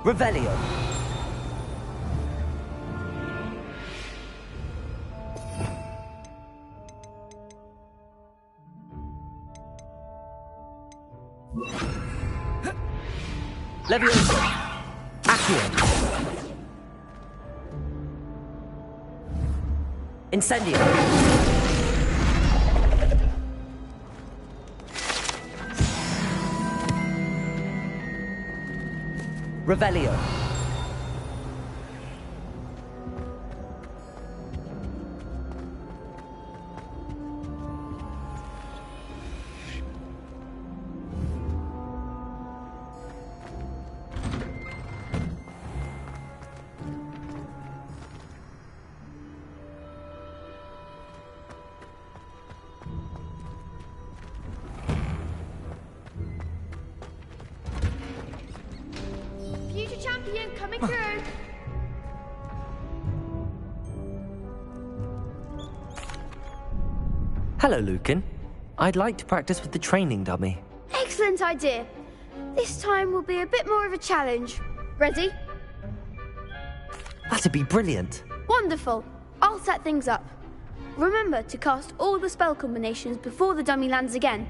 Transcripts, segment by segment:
Revelio. Levioso. Accio. Incendio. Revelio. Future champion coming through. Hello, Lucan. I'd like to practice with the training dummy. Excellent idea. This time will be a bit more of a challenge. Ready? That'd be brilliant. Wonderful. I'll set things up. Remember to cast all the spell combinations before the dummy lands again.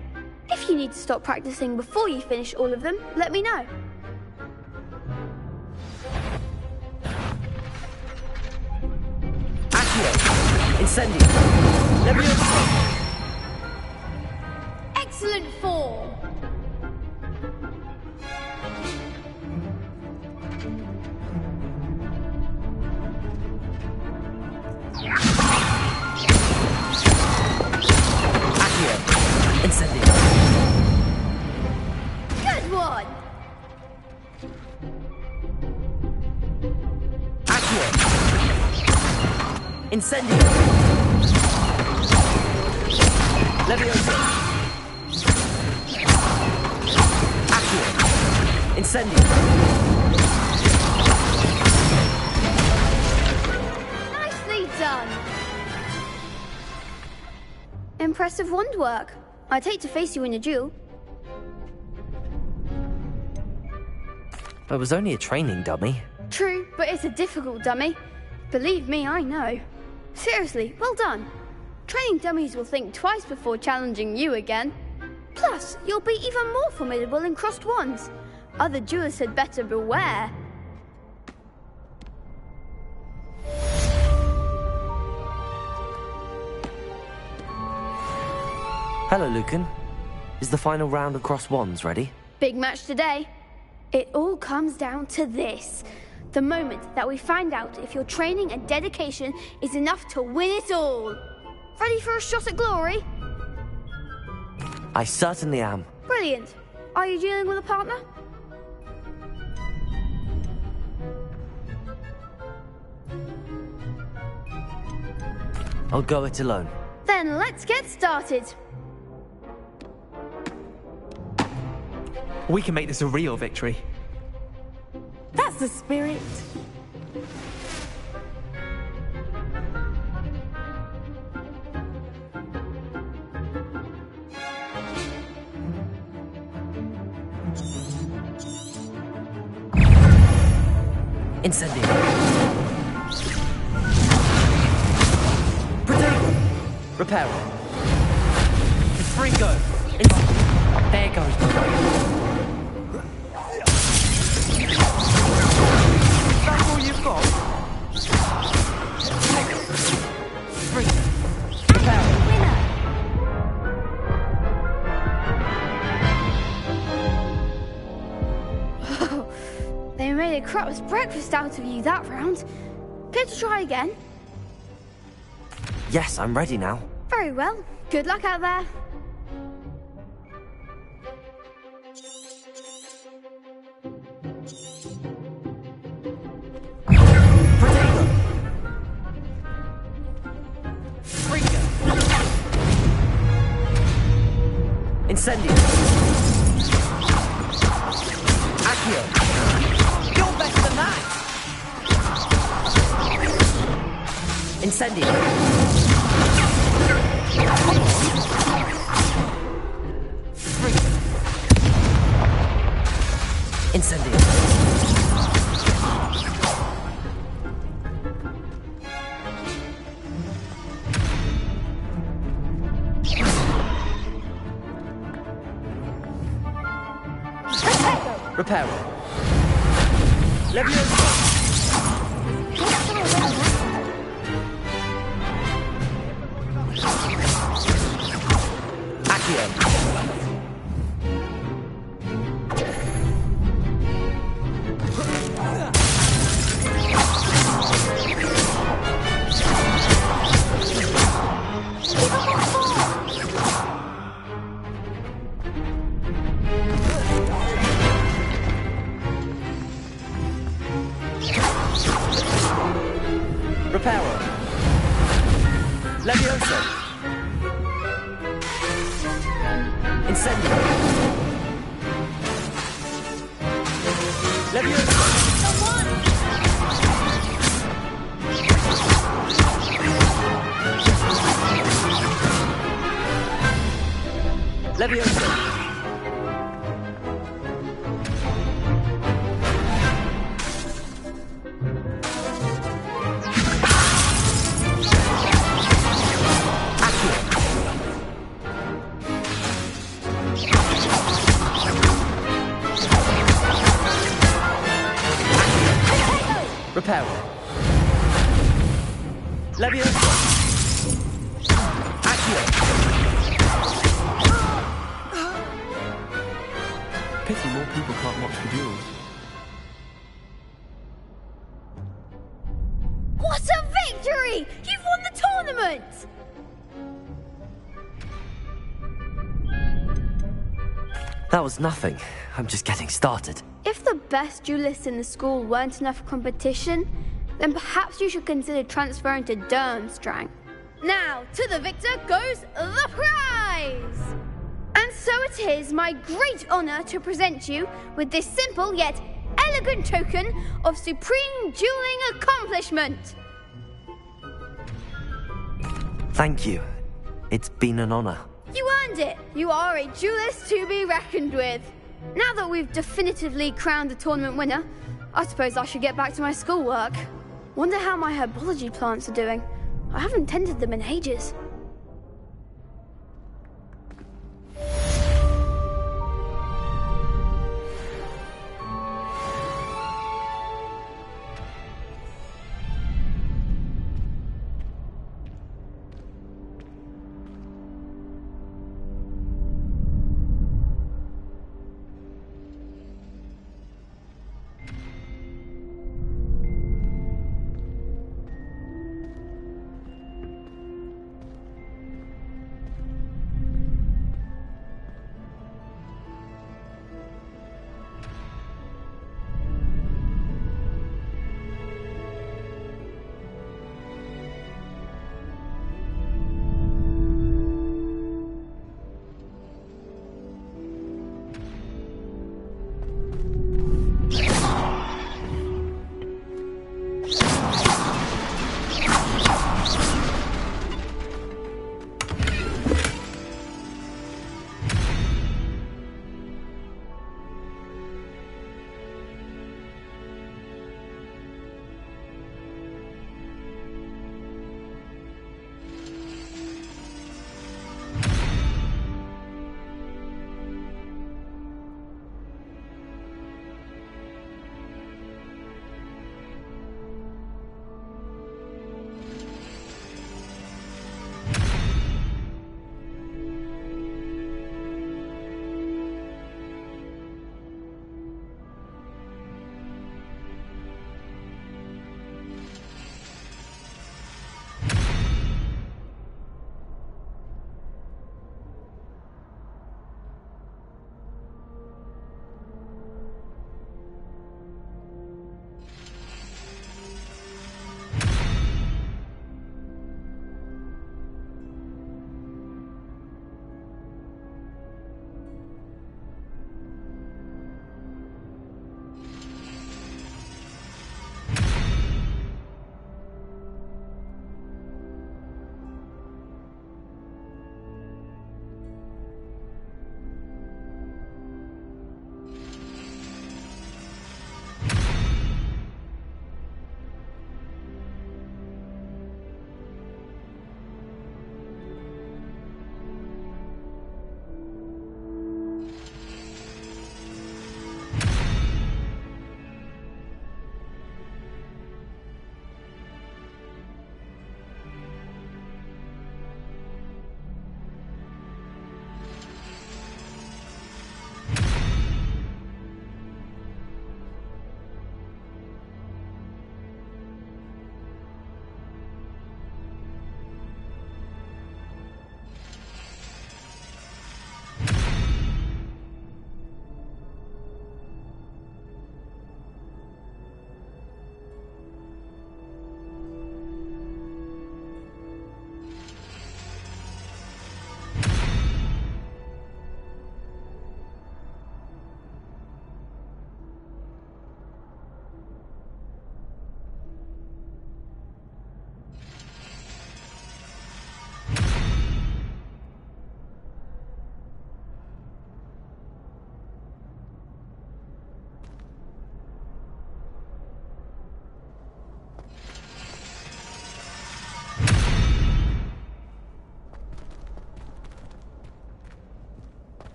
If you need to stop practicing before you finish all of them, let me know. Accio. Incendio. Levioso. Excellent form. Accio. Incendio. Good one. Accio. Incendio. Levioso. Accio. Incendio. Nicely done. Impressive wand work. I'd hate to face you in a duel. It was only a training dummy. True, but it's a difficult dummy. Believe me, I know. Seriously, well done. Training dummies will think twice before challenging you again. Plus, you'll be even more formidable in crossed wands. Other duelists had better beware. Hello, Lucan. Is the final round of cross wands ready? Big match today. It all comes down to this. The moment that we find out if your training and dedication is enough to win it all. Ready for a shot at glory? I certainly am. Brilliant. Are you dealing with a partner? I'll go it alone. Then let's get started. We can make this a real victory. That's the spirit. Incendio. Protego. Reparo. Fringo. There goes. That's all you've got? Fringo. Reparo. They made a crap's breakfast out of you that round. Care to try again? Yes, I'm ready now. Very well. Good luck out there. Protego. Fringo. Incendio. Accio. You're better than that. Incendio. Fringo. Incendio. Reparo. Leviosa. Accio. Reparo. Leviosa. Incendio. Leviosa. Leviosa. Reparo. Leviosa. Accio. Pity more people can't watch the duels. What a victory! You've won the tournament! That was nothing. I'm just getting started. If the best duelists in the school weren't enough for competition, then perhaps you should consider transferring to Durmstrang. Now, to the victor goes the prize! And so it is my great honor to present you with this simple yet elegant token of supreme dueling accomplishment. Thank you. It's been an honor. You earned it. You are a duelist to be reckoned with. Now that we've definitively crowned the tournament winner, I suppose I should get back to my schoolwork. Wonder how my herbology plants are doing. I haven't tended them in ages.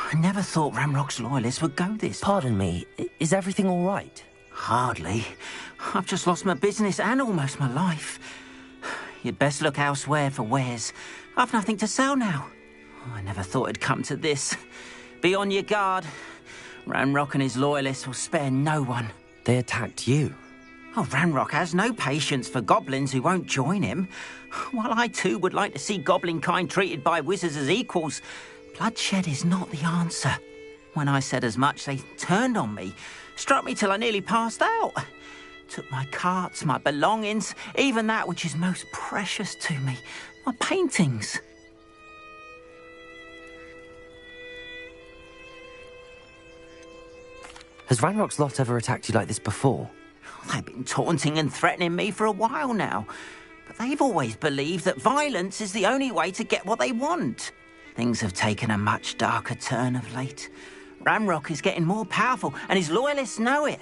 I never thought Ranrock's loyalists would go this. Pardon me, is everything all right? Hardly. I've just lost my business and almost my life. You'd best look elsewhere for wares. I've nothing to sell now. I never thought it'd come to this. Be on your guard. Ranrock and his loyalists will spare no one. They attacked you. Oh, Ranrock has no patience for goblins who won't join him. While I too would like to see goblin kind treated by wizards as equals, bloodshed is not the answer. When I said as much, they turned on me, struck me till I nearly passed out. Took my carts, my belongings, even that which is most precious to me, my paintings. Has Ranrock's lot ever attacked you like this before? They've been taunting and threatening me for a while now, but they've always believed that violence is the only way to get what they want. Things have taken a much darker turn of late. Ranrock is getting more powerful, and his loyalists know it.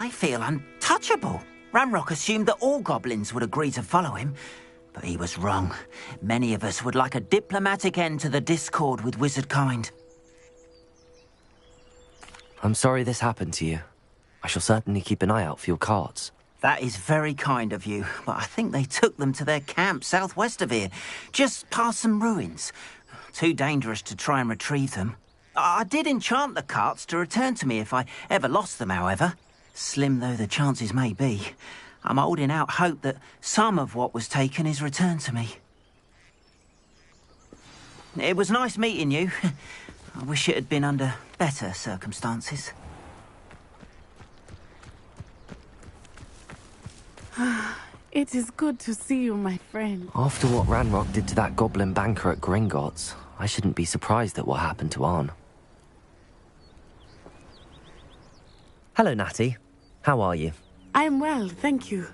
They feel untouchable. Ranrock assumed that all goblins would agree to follow him, but he was wrong. Many of us would like a diplomatic end to the discord with wizard kind. I'm sorry this happened to you. I shall certainly keep an eye out for your carts. That is very kind of you, but I think they took them to their camp southwest of here, just past some ruins. Too dangerous to try and retrieve them. I did enchant the carts to return to me if I ever lost them, however. Slim though the chances may be, I'm holding out hope that some of what was taken is returned to me. It was nice meeting you. I wish it had been under better circumstances. It is good to see you, my friend. After what Ranrock did to that goblin banker at Gringotts, I shouldn't be surprised at what happened to Arn. Hello, Natty. How are you? I am well, thank you.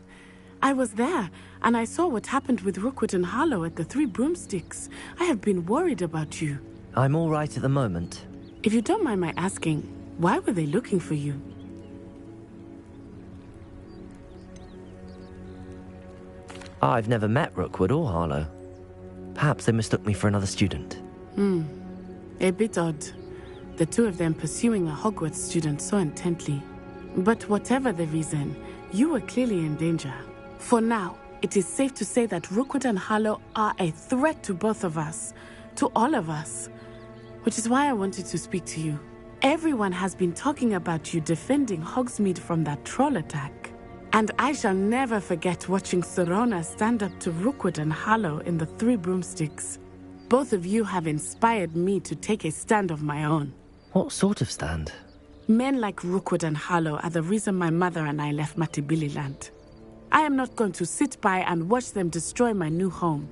I was there, and I saw what happened with Rookwood and Harlow at the Three Broomsticks. I have been worried about you. I'm all right at the moment. If you don't mind my asking, why were they looking for you? I've never met Rookwood or Harlow. Perhaps they mistook me for another student. A bit odd. The two of them pursuing a Hogwarts student so intently. But whatever the reason, you were clearly in danger. For now, it is safe to say that Rookwood and Harlow are a threat to both of us, to all of us. Which is why I wanted to speak to you. Everyone has been talking about you defending Hogsmeade from that troll attack. And I shall never forget watching Sirona stand up to Rookwood and Harlow in the Three Broomsticks. Both of you have inspired me to take a stand of my own. What sort of stand? Men like Rookwood and Harlow are the reason my mother and I left Matibili land. I am not going to sit by and watch them destroy my new home.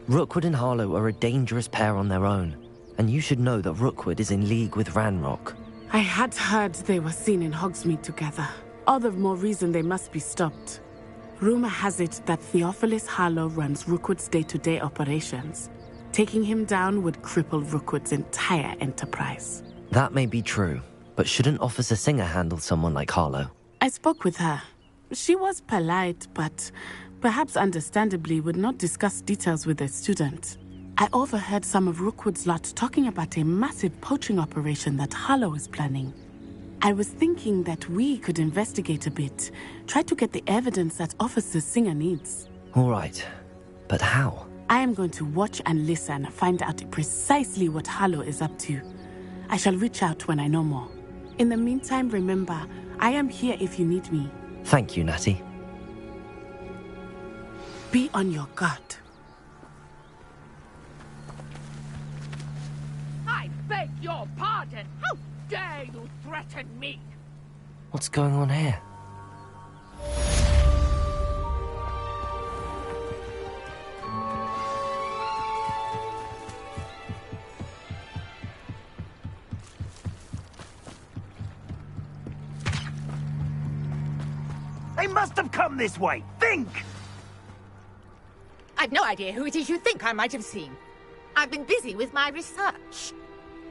Rookwood and Harlow are a dangerous pair on their own, and you should know that Rookwood is in league with Ranrock. I had heard they were seen in Hogsmeade together. All the more reason they must be stopped. Rumor has it that Theophilus Harlow runs Rookwood's day-to-day operations. Taking him down would cripple Rookwood's entire enterprise. That may be true, but shouldn't Officer Singer handle someone like Harlow? I spoke with her. She was polite, but perhaps understandably would not discuss details with a student. I overheard some of Rookwood's lot talking about a massive poaching operation that Harlow is planning. I was thinking that we could investigate a bit, try to get the evidence that Officer Singer needs. All right, but how? I am going to watch and listen, find out precisely what Harlow is up to. I shall reach out when I know more. In the meantime, remember, I am here if you need me. Thank you, Natty. Be on your guard. I beg your pardon! How dare you threaten me? What's going on here? They must have come this way. Think! I've no idea who it is you think I might have seen. I've been busy with my research.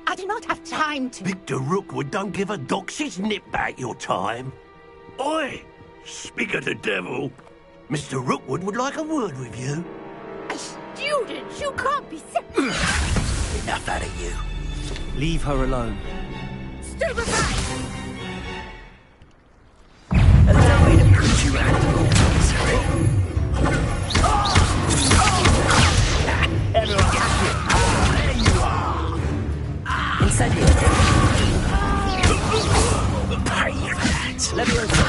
I do not have time to... Victor Rookwood don't give a doxy's nip back your time. Oi! Speak of the devil. Mr. Rookwood would like a word with you. A student? You can't be sick. Enough out of you. Leave her alone. Stupefy! Allow me to put you out of your misery. Everyone get here. There you are. Incendiary. Pay for that. Leviosa.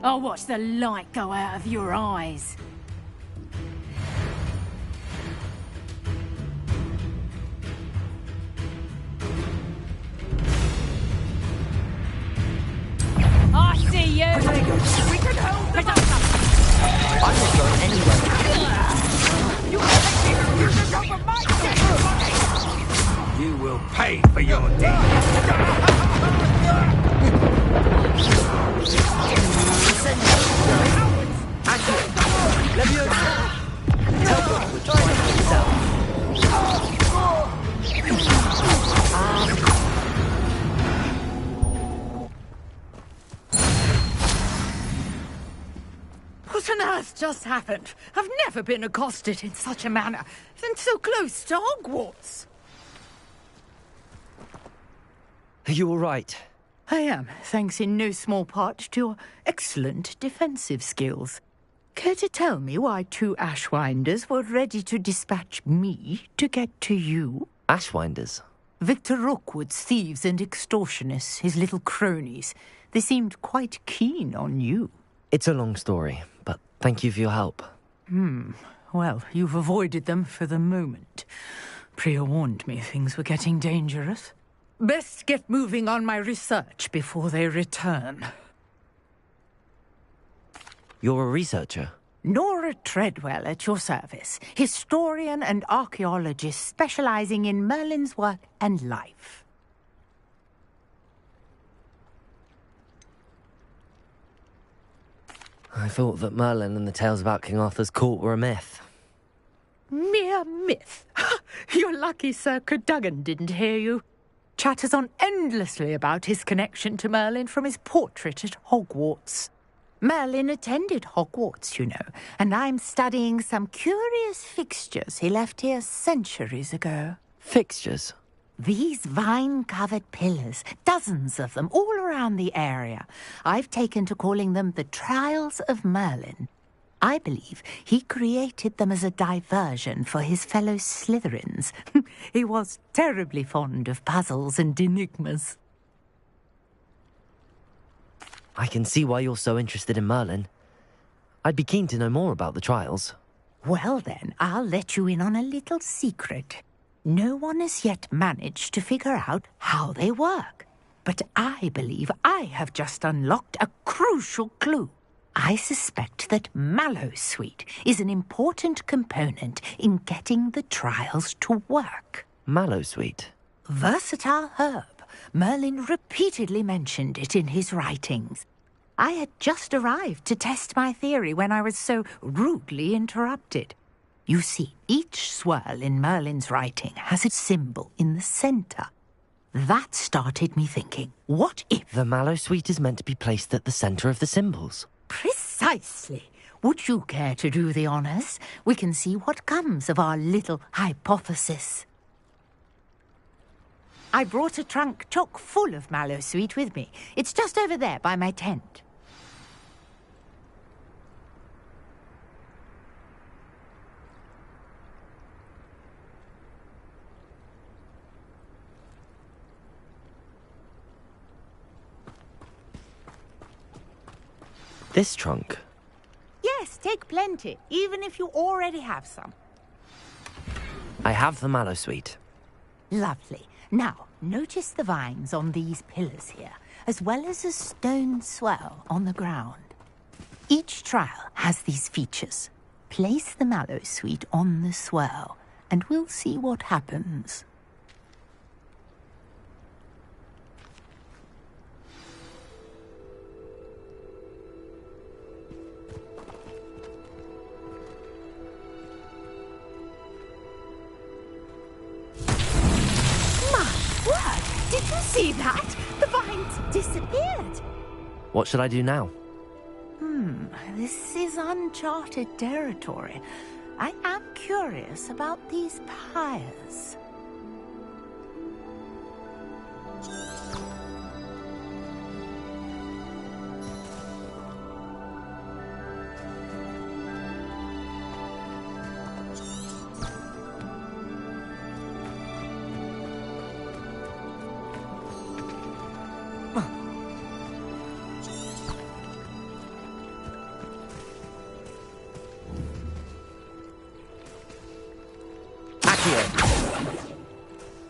I'll watch the light go out of your eyes. I see you! We can hold them up! I'm not going anywhere. You take over my dead! You will pay for your deed. Leviosa. Tell Rookwood to find himself. What on earth just happened? I've never been accosted in such a manner, and so close to Hogwarts. Are you all right? I am, thanks in no small part to your excellent defensive skills. Care to tell me why two Ashwinders were ready to dispatch me to get to you? Ashwinders? Victor Rookwood's thieves and extortionists, his little cronies. They seemed quite keen on you. It's a long story, but thank you for your help. Well, you've avoided them for the moment. Priya warned me things were getting dangerous. Best get moving on my research before they return. You're a researcher? Nora Treadwell at your service, historian and archaeologist specializing in Merlin's work and life. I thought that Merlin and the tales about King Arthur's court were a myth. Mere myth. You're lucky Sir Cadogan didn't hear you. Chatters on endlessly about his connection to Merlin from his portrait at Hogwarts. Merlin attended Hogwarts, you know, and I'm studying some curious fixtures he left here centuries ago. Fixtures? These vine-covered pillars, dozens of them, all around the area. I've taken to calling them the Trials of Merlin. I believe he created them as a diversion for his fellow Slytherins. He was terribly fond of puzzles and enigmas. I can see why you're so interested in Merlin. I'd be keen to know more about the trials. Well then, I'll let you in on a little secret. No one has yet managed to figure out how they work. But I believe I have just unlocked a crucial clue. I suspect that Mallowsweet is an important component in getting the trials to work. Mallowsweet? Versatile herb. Merlin repeatedly mentioned it in his writings. I had just arrived to test my theory when I was so rudely interrupted. You see, each swirl in Merlin's writing has a symbol in the center. That started me thinking, what if... The Mallowsweet is meant to be placed at the center of the symbols. Precisely. Would you care to do the honors? We can see what comes of our little hypothesis. I brought a trunk chock full of Mallowsweet with me. It's just over there by my tent. This trunk? Yes, take plenty, even if you already have some. I have the Mallowsweet. Lovely. Now, notice the vines on these pillars here, as well as a stone swell on the ground. Each trial has these features. Place the Mallowsweet on the swell, and we'll see what happens. Did you see that? The vines disappeared. What should I do now? This is uncharted territory. I am curious about these pyres.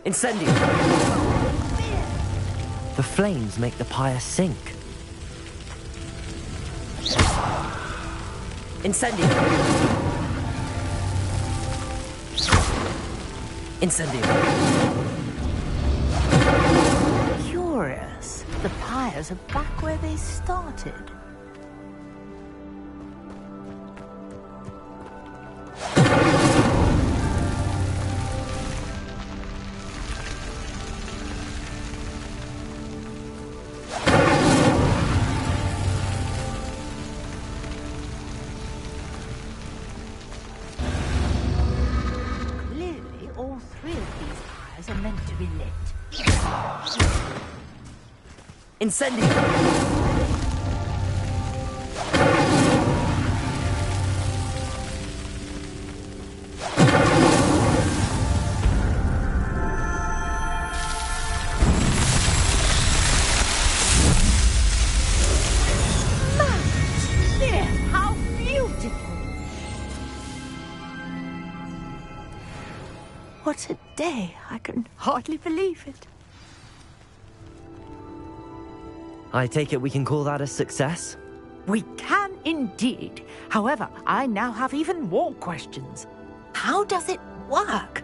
Incendio! The flames make the pyre sink. Incendio! Incendio! Curious. The pyres are back where they started. All three of these pyres are meant to be lit. Incendio! There, how beautiful! What a day! I can hardly believe it. I take it we can call that a success? We can indeed. However, I now have even more questions. How does it work?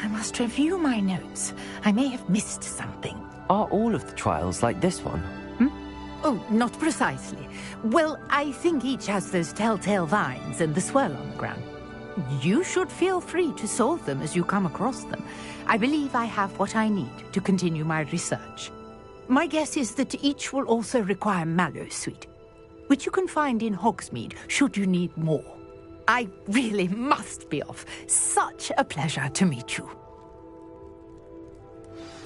I must review my notes. I may have missed something. Are all of the trials like this one? Oh, not precisely. Well, I think each has those telltale vines and the swirl on the ground. You should feel free to solve them as you come across them. I believe I have what I need to continue my research. My guess is that each will also require Mallowsweet, which you can find in Hogsmeade should you need more. I really must be off. Such a pleasure to meet you.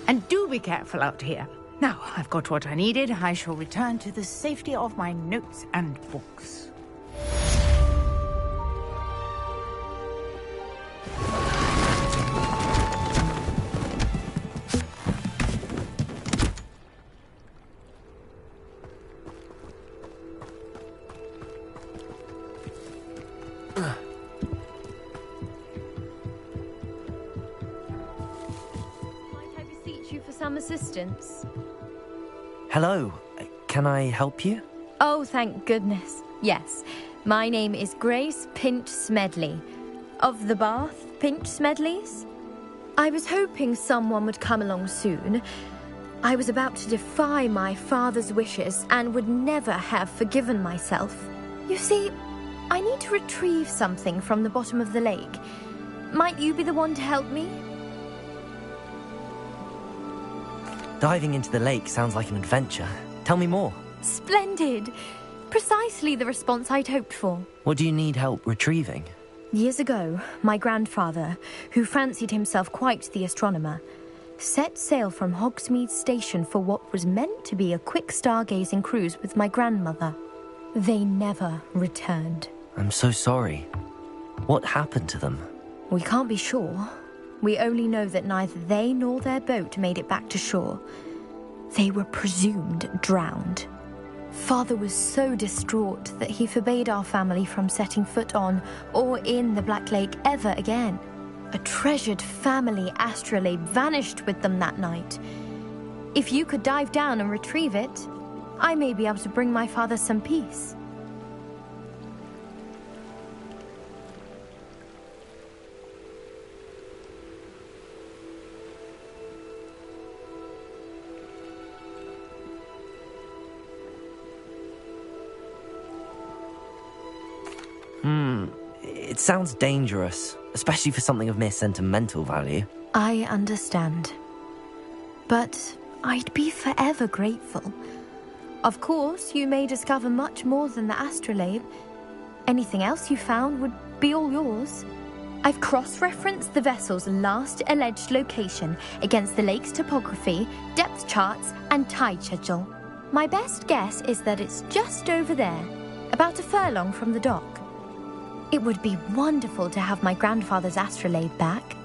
And do be careful out here. Now, I've got what I needed. I shall return to the safety of my notes and books. assistance. Hello. Can I help you? Oh, thank goodness. Yes. My name is Grace Pinch Smedley. Of the Bath Pinch Smedleys? I was hoping someone would come along soon. I was about to defy my father's wishes and would never have forgiven myself. You see, I need to retrieve something from the bottom of the lake. Might you be the one to help me? Diving into the lake sounds like an adventure. Tell me more. Splendid! Precisely the response I'd hoped for. What do you need help retrieving? Years ago, my grandfather, who fancied himself quite the astronomer, set sail from Hogsmeade Station for what was meant to be a quick stargazing cruise with my grandmother. They never returned. I'm so sorry. What happened to them? We can't be sure. We only know that neither they nor their boat made it back to shore. They were presumed drowned. Father was so distraught that he forbade our family from setting foot on or in the Black Lake ever again. A treasured family astrolabe vanished with them that night. If you could dive down and retrieve it, I may be able to bring my father some peace. It sounds dangerous, especially for something of mere sentimental value. I understand. But I'd be forever grateful. Of course, you may discover much more than the astrolabe. Anything else you found would be all yours. I've cross-referenced the vessel's last alleged location against the lake's topography, depth charts, and tide schedule. My best guess is that it's just over there, about a furlong from the dock. It would be wonderful to have my grandfather's astrolabe back.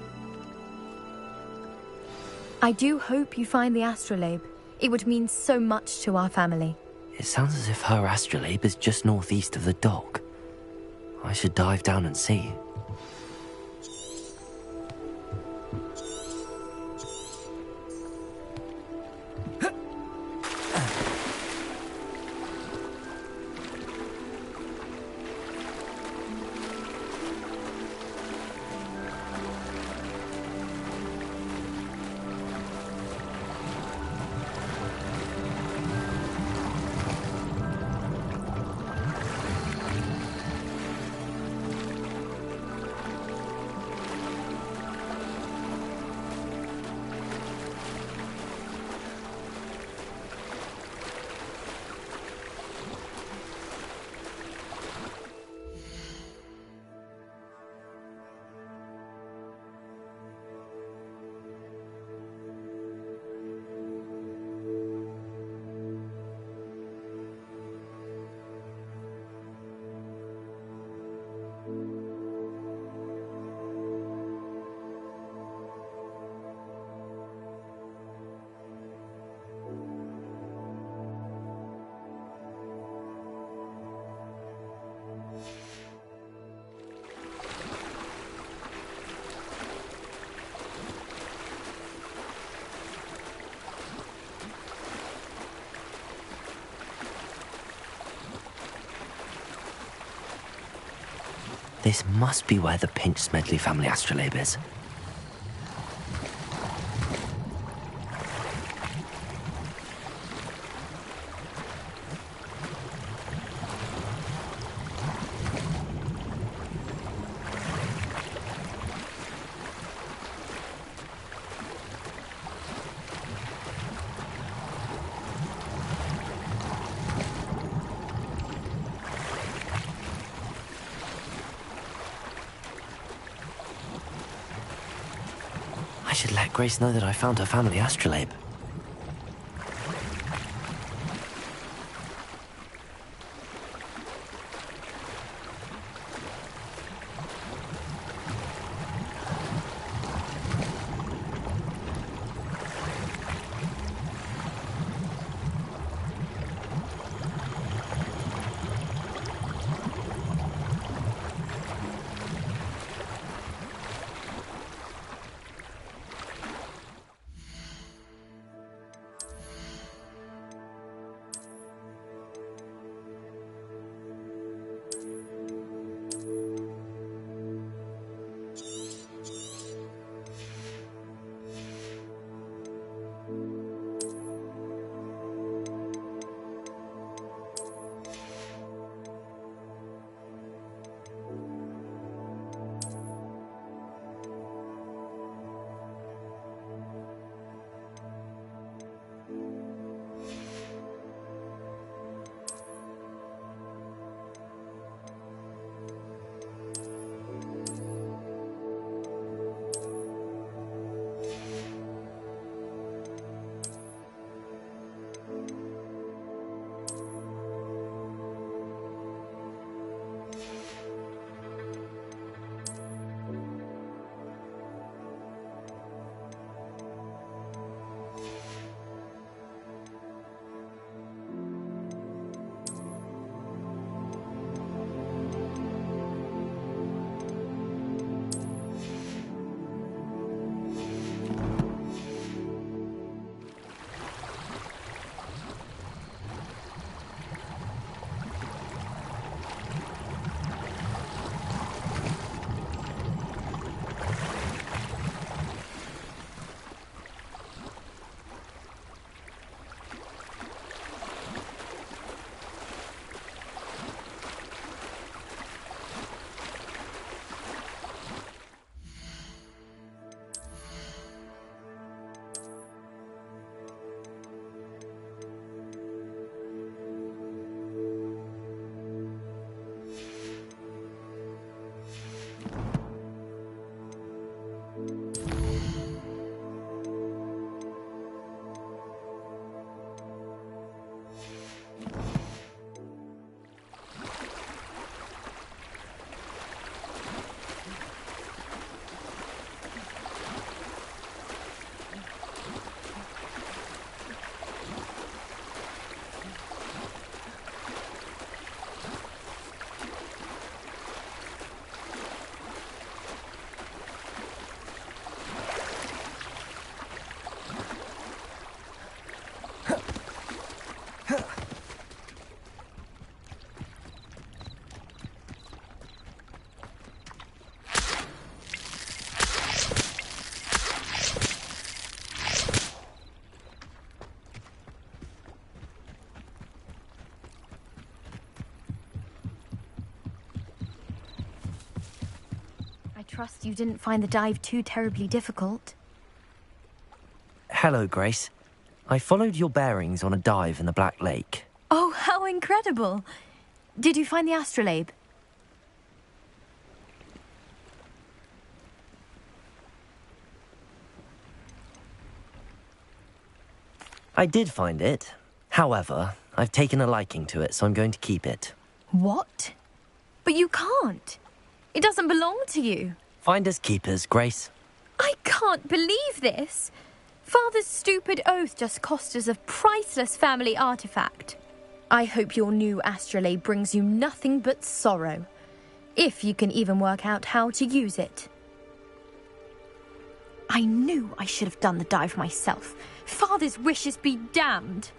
I do hope you find the astrolabe. It would mean so much to our family. It sounds as if her astrolabe is just northeast of the dock. I should dive down and see. This must be where the Pinch Smedley family astrolabe is. I should let Grace know that I found her family astrolabe. trust you didn't find the dive too terribly difficult. Hello, Grace. I followed your bearings on a dive in the Black Lake. Oh, how incredible! Did you find the astrolabe? I did find it. However, I've taken a liking to it, so I'm going to keep it. What? But you can't. It doesn't belong to you. Finders keepers, Grace. I can't believe this. Father's stupid oath just cost us a priceless family artifact. I hope your new astrolabe brings you nothing but sorrow. If you can even work out how to use it. I knew I should have done the dive myself. Father's wishes be damned.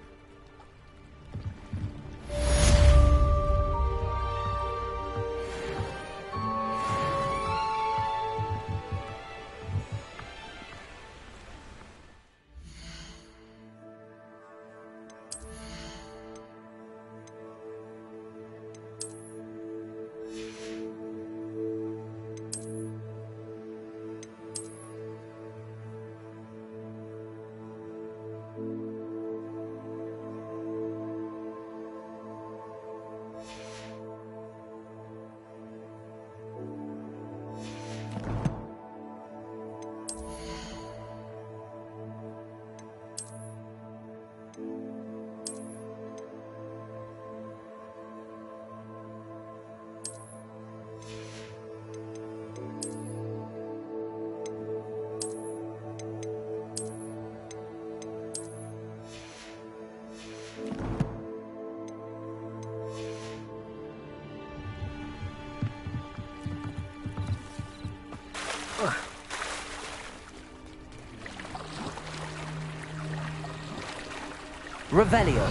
Revelio.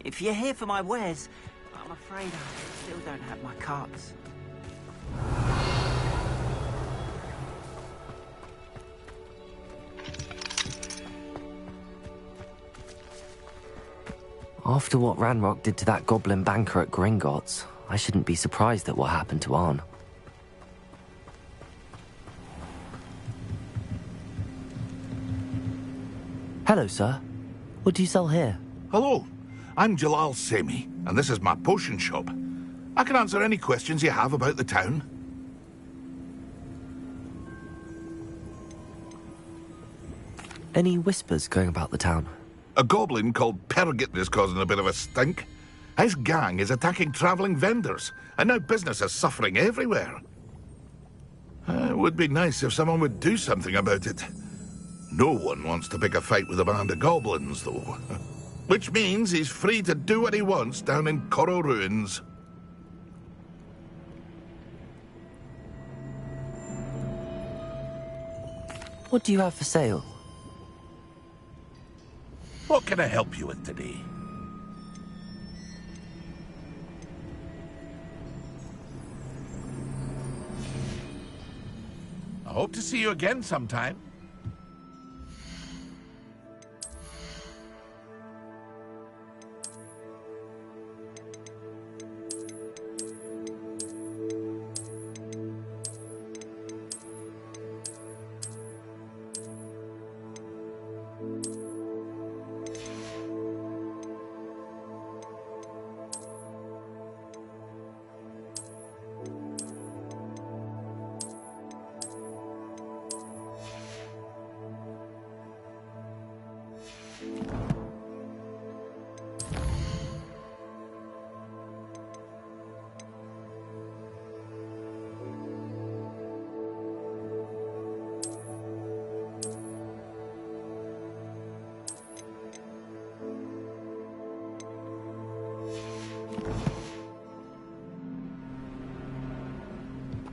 If you're here for my wares, I'm afraid I still don't have my carts. After what Ranrock did to that goblin banker at Gringotts, I shouldn't be surprised at what happened to Arn. Hello, sir. What do you sell here? Hello, I'm Jalal Semi, and this is my potion shop. I can answer any questions you have about the town. Any whispers going about the town? A goblin called Pergit is causing a bit of a stink. His gang is attacking travelling vendors, and now business is suffering everywhere. It would be nice if someone would do something about it. No one wants to pick a fight with a band of goblins, though. Which means he's free to do what he wants down in Corro Ruins. What do you have for sale? What can I help you with today? I hope to see you again sometime.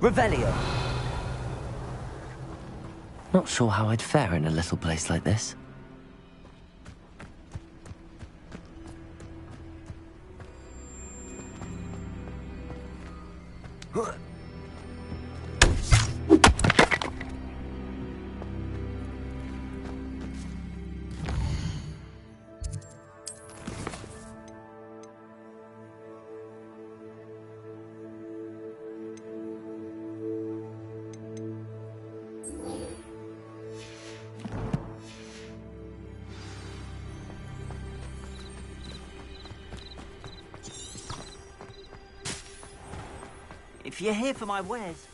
Revelio. Not sure how I'd fare in a little place like this. if you're here for my wares.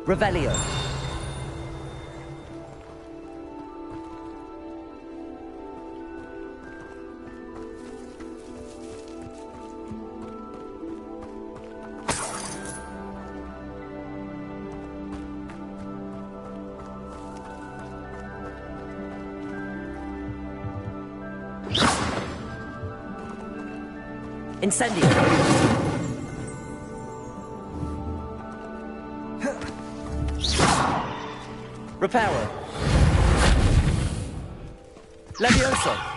Revelio. Incendio. Reparo. Levioso.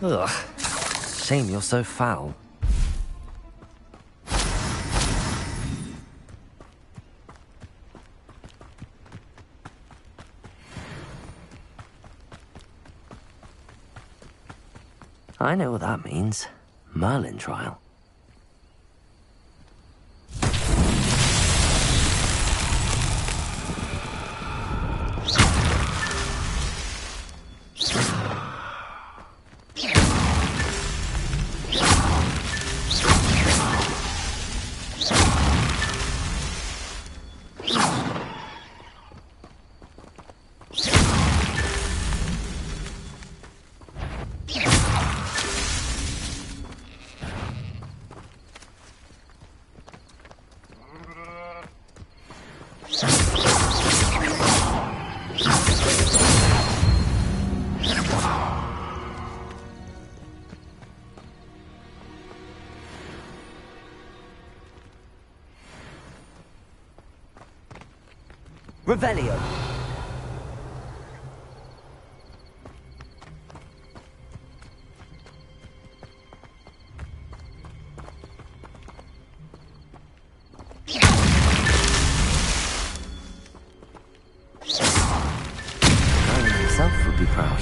Ugh. Shame you're so foul. I know what that means. Merlin trial. Revelio. Merlin himself would be proud.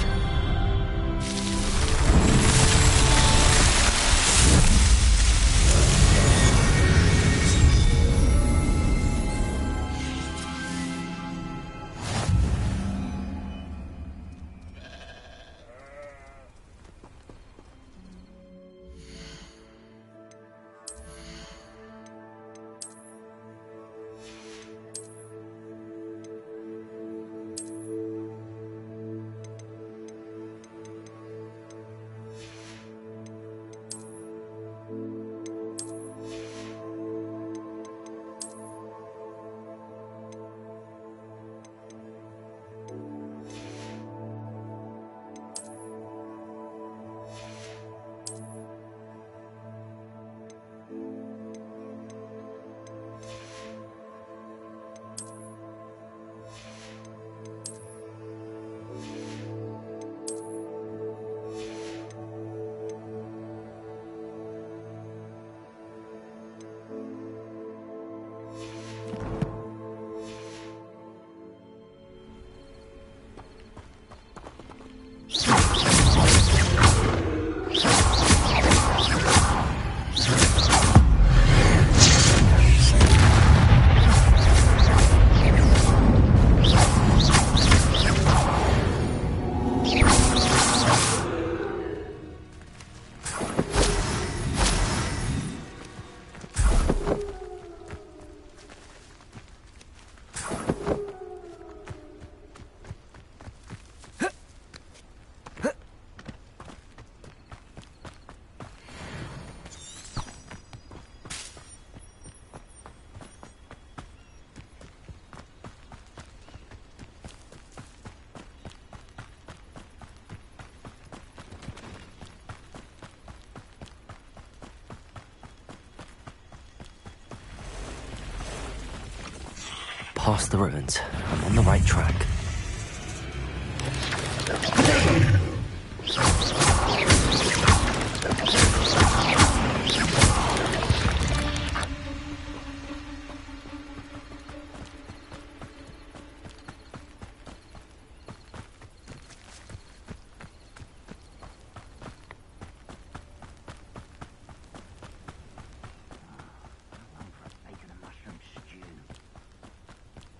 past the ruins. I'm on the right track.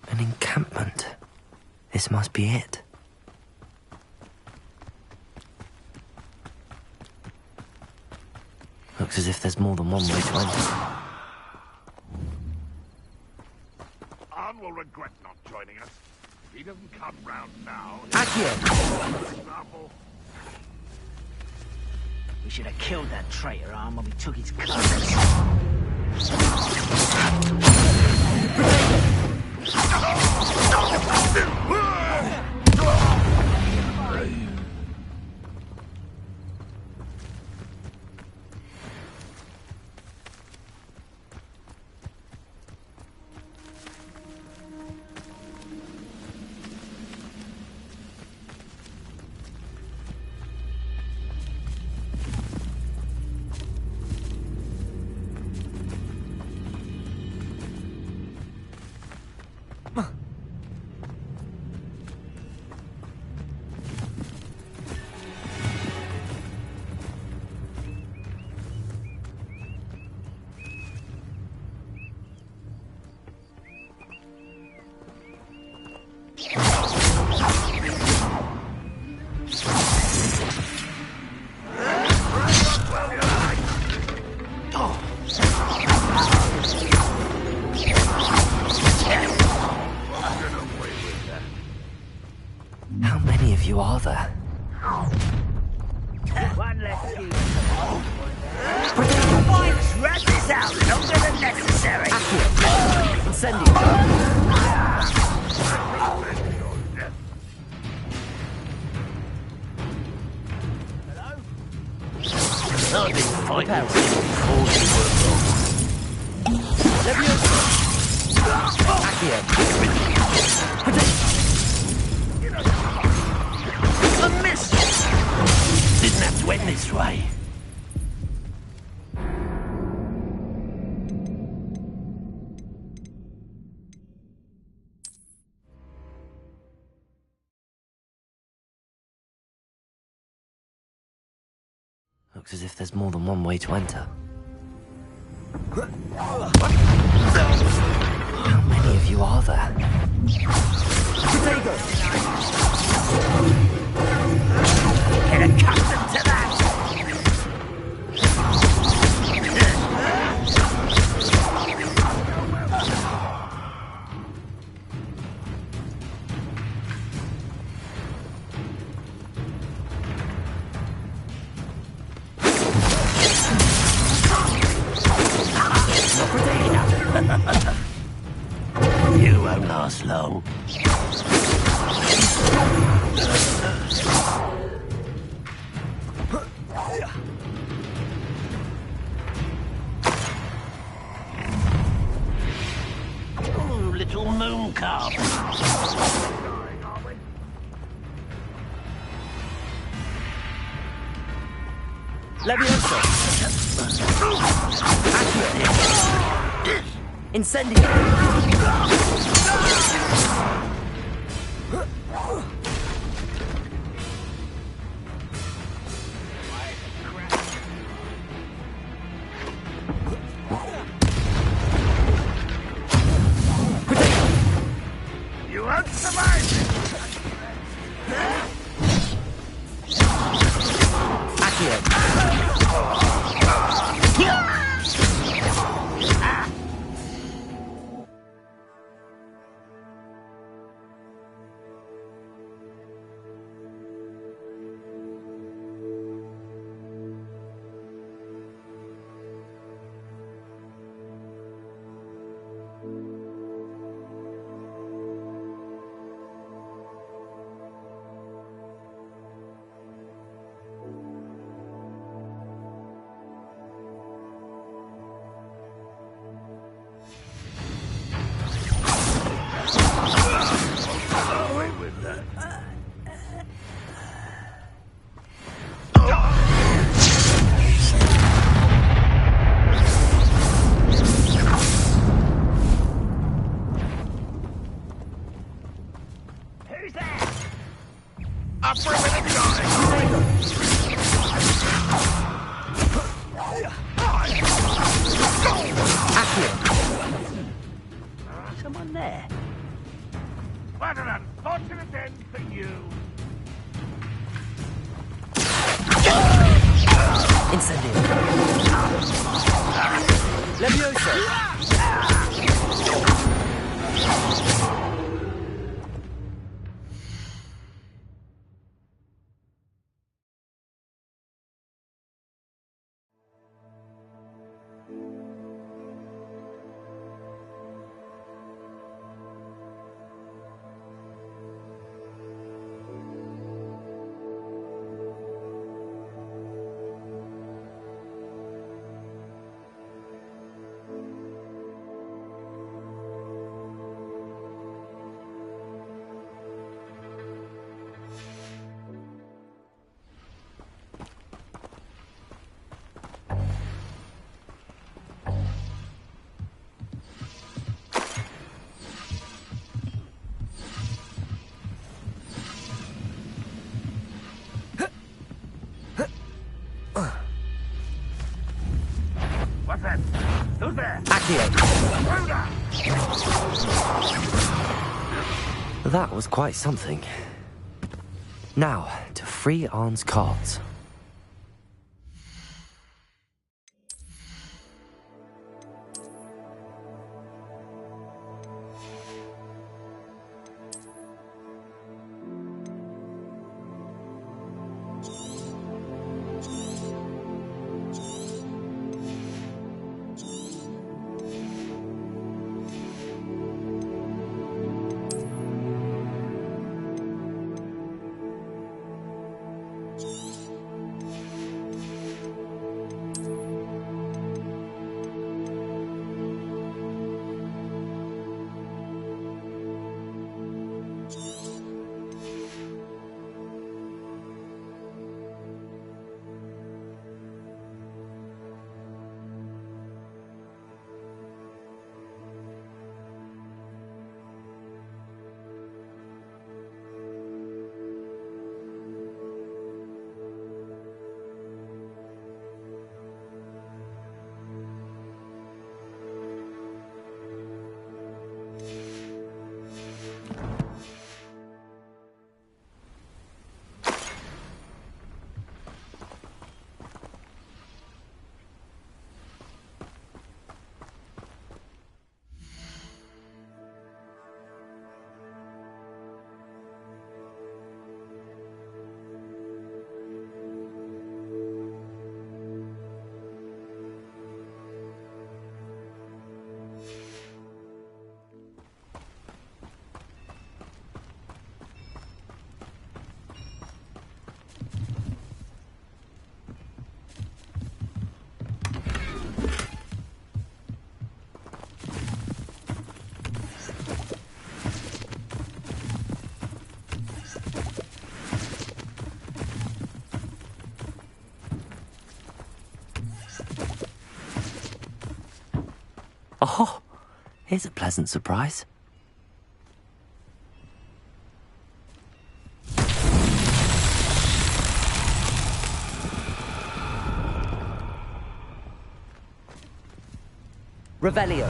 An encampment. This must be it. Looks as if there's more than one way to enter. Arn will regret not joining us. If he doesn't come round now... Accio! We should have killed that traitor, Arn, when we took his clothes. How many of you are there? One less you. Rat this out longer than necessary. Accio! Incendio! I've been fighting before you were wrong. Leviosa! Accio! I missed! Didn't have to end this way. Looks as if there's more than one way to enter. How many of you are there? Get accustomed to that. You won't last long. Oh, little moon calf. Leviosa! Accio! Incendio! You won't survive this. with that. Who's there? Up for a minute, guys! Someone there. What an unfortunate end for you. Incendio. Levioso. What's that? Who's there? Accio. Rhoda! That was quite something. Now, to free Arn's cards. Oh, here's a pleasant surprise. Revelio.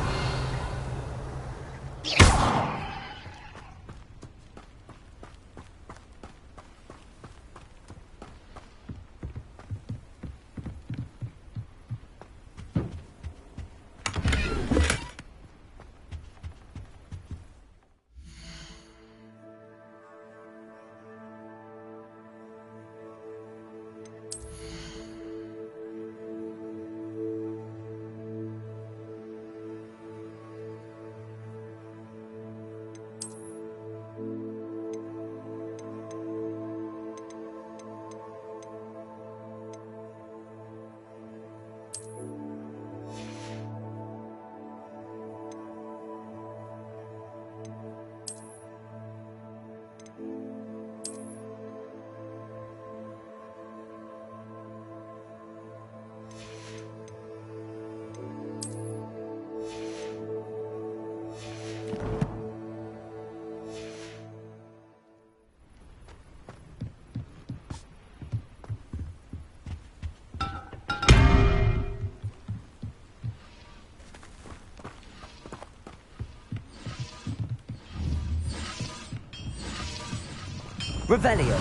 Revelio.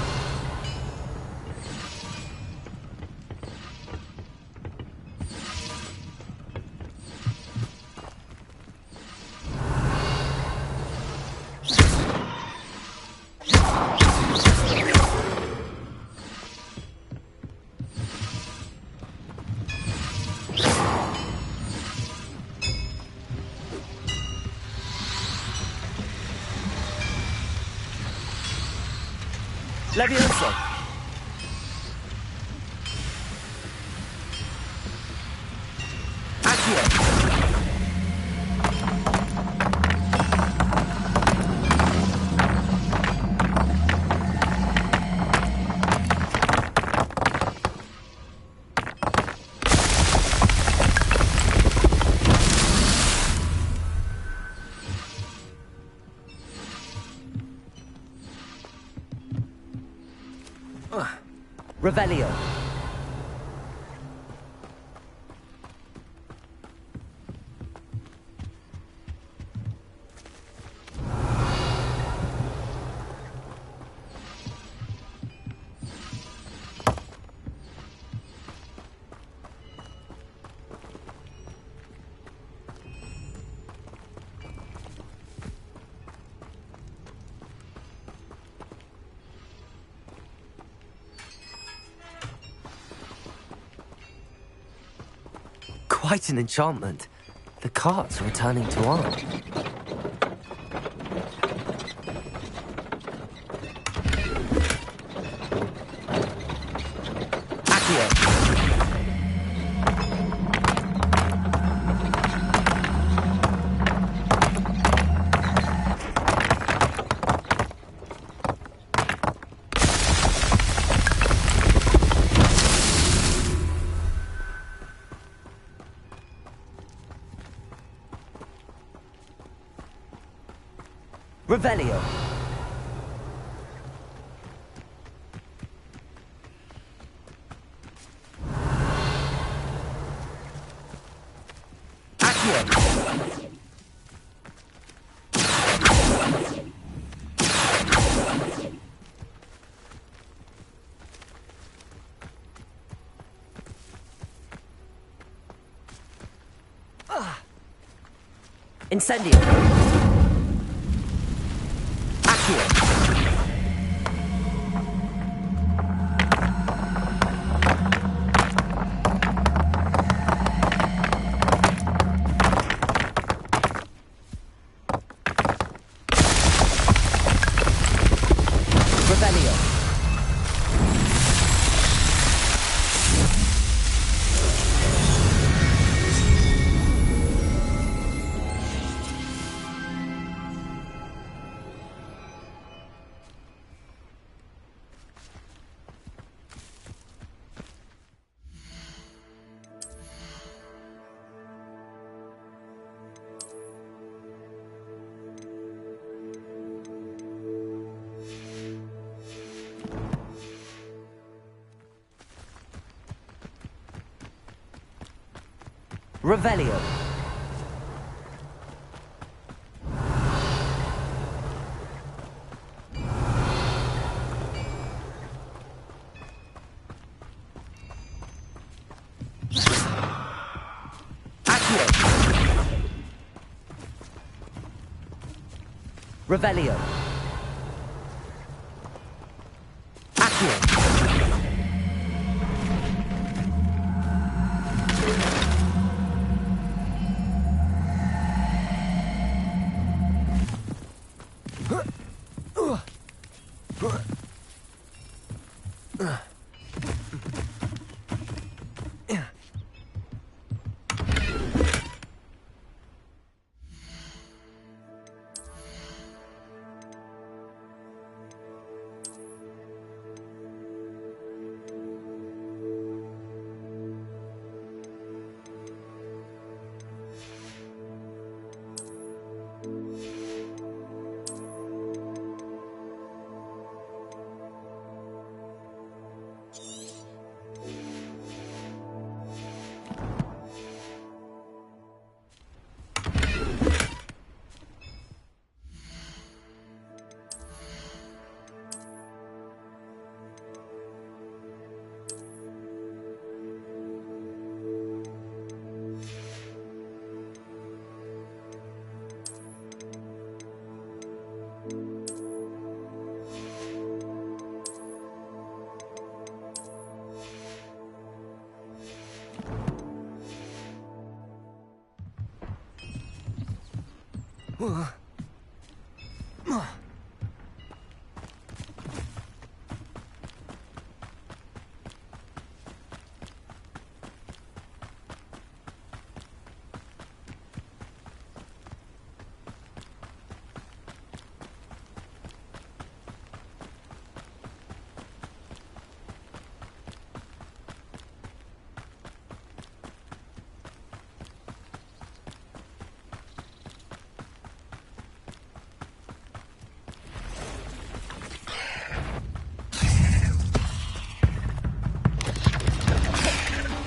Levioso. Accio. Revelio. Quite an enchantment. The cart's returning to art. Accio. Revelio. Accio. Incendio. Revelio. Revelio. Accio. Revelio. Accio.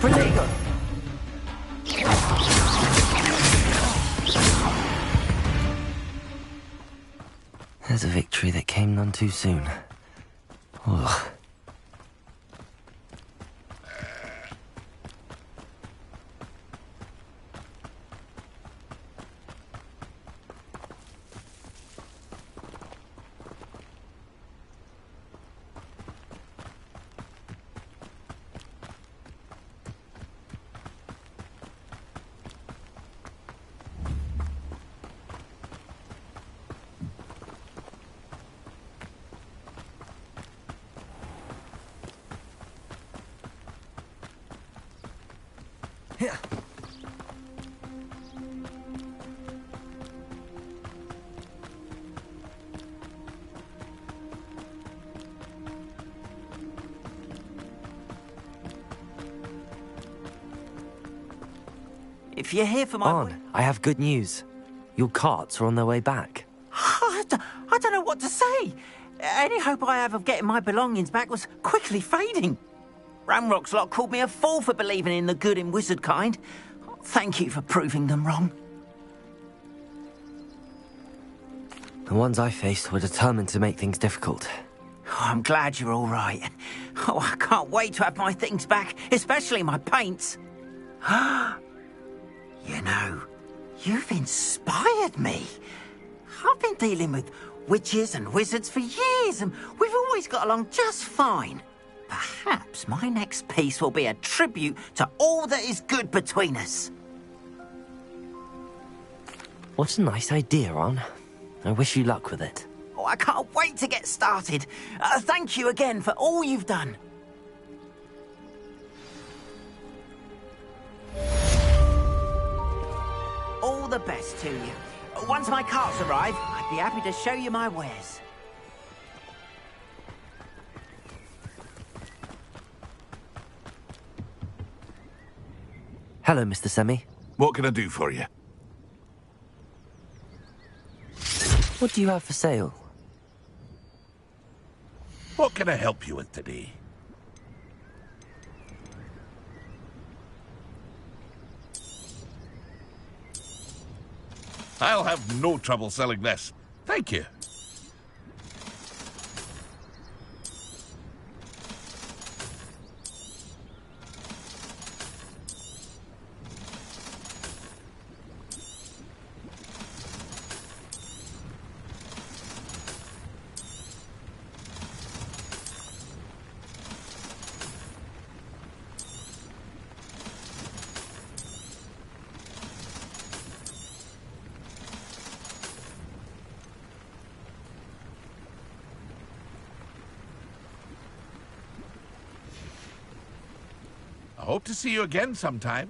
Prelego! There's a victory that came none too soon. Ugh. If you're here for my... Arn, I have good news. Your carts are on their way back. I don't know what to say. Any hope I have of getting my belongings back was quickly fading. Ranrock's lot called me a fool for believing in the good in wizard kind. Thank you for proving them wrong. The ones I faced were determined to make things difficult. Oh, I'm glad you're all right. Oh, I can't wait to have my things back, especially my paints. You know, you've inspired me. I've been dealing with witches and wizards for years, and we've always got along just fine. Perhaps my next piece will be a tribute to all that is good between us. What a nice idea, Arn. I wish you luck with it. Oh, I can't wait to get started. Thank you again for all you've done. All the best to you. Once my carts arrive, I'd be happy to show you my wares. Hello, Mr. Semi. What can I do for you? What do you have for sale? What can I help you with today? I'll have no trouble selling this. Thank you. I hope to see you again sometime.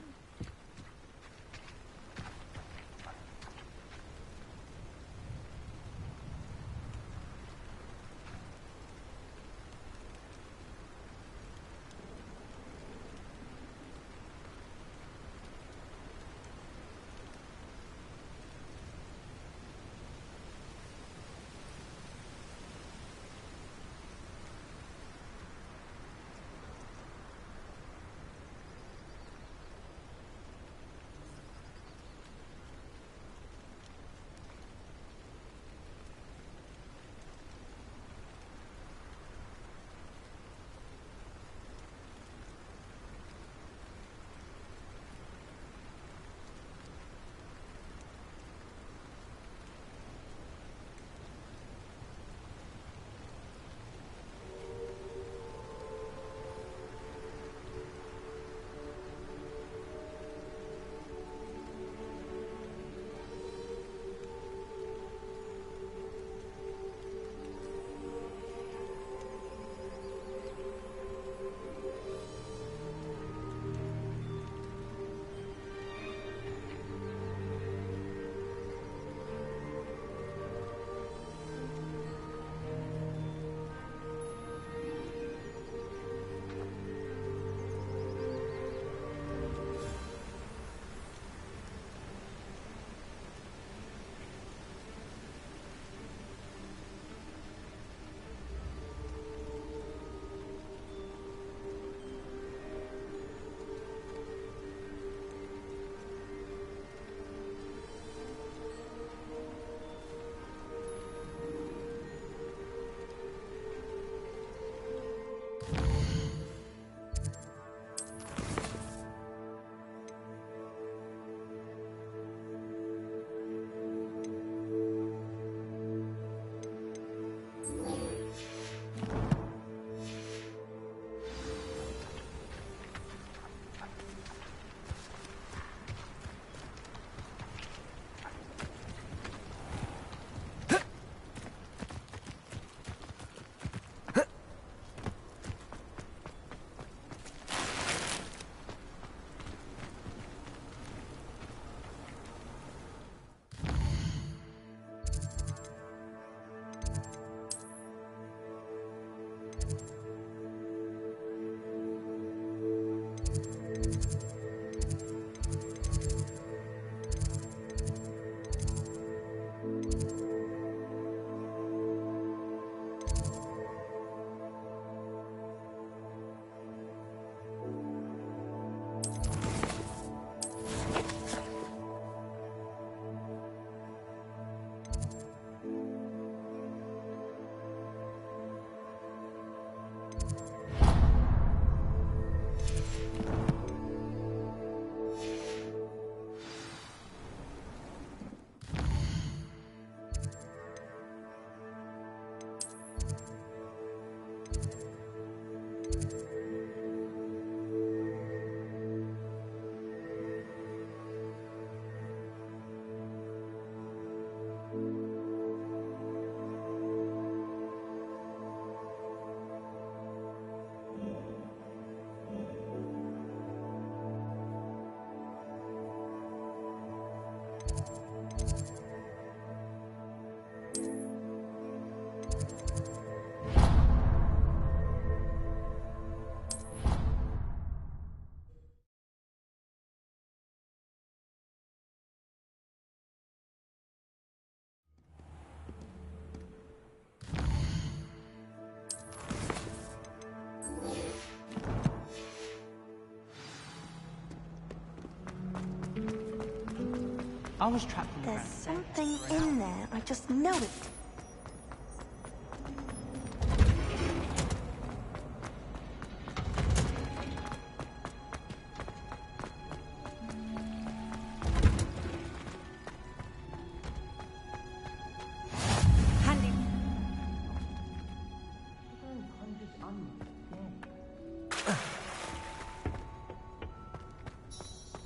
I was trapped in the There's ground. something in there. I just know it.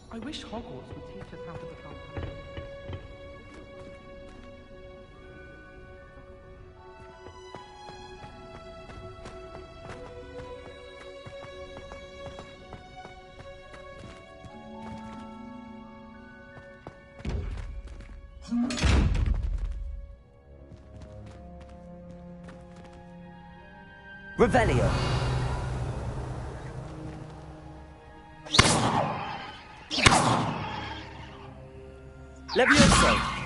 I wish Hogwarts would teach us how to become happy. Revelio. Levioso.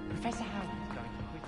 Professor Howard is going to quit.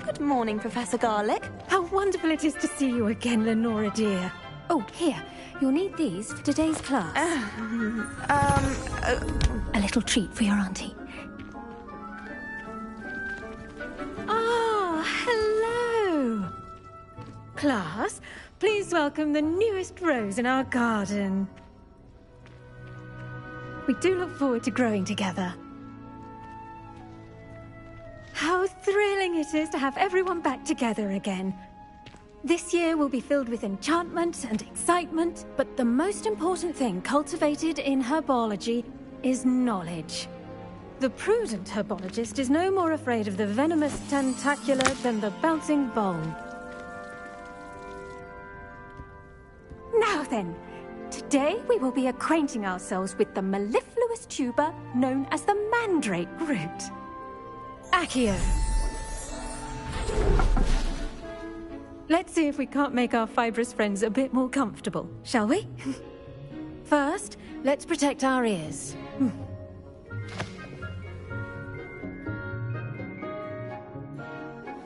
Good morning, Professor Garlick. How wonderful it is to see you again, Lenora dear. Oh, here. You'll need these for today's class. A little treat for your auntie. Ah, hello. Class, please welcome the newest rose in our garden. We do look forward to growing together. How thrilling it is to have everyone back together again. This year will be filled with enchantment and excitement, but the most important thing cultivated in herbology is knowledge. The prudent herbologist is no more afraid of the venomous tentacula than the bouncing bole. Now then, today we will be acquainting ourselves with the mellifluous tuber known as the mandrake root. Accio. Let's see if we can't make our fibrous friends a bit more comfortable, shall we? First, let's protect our ears.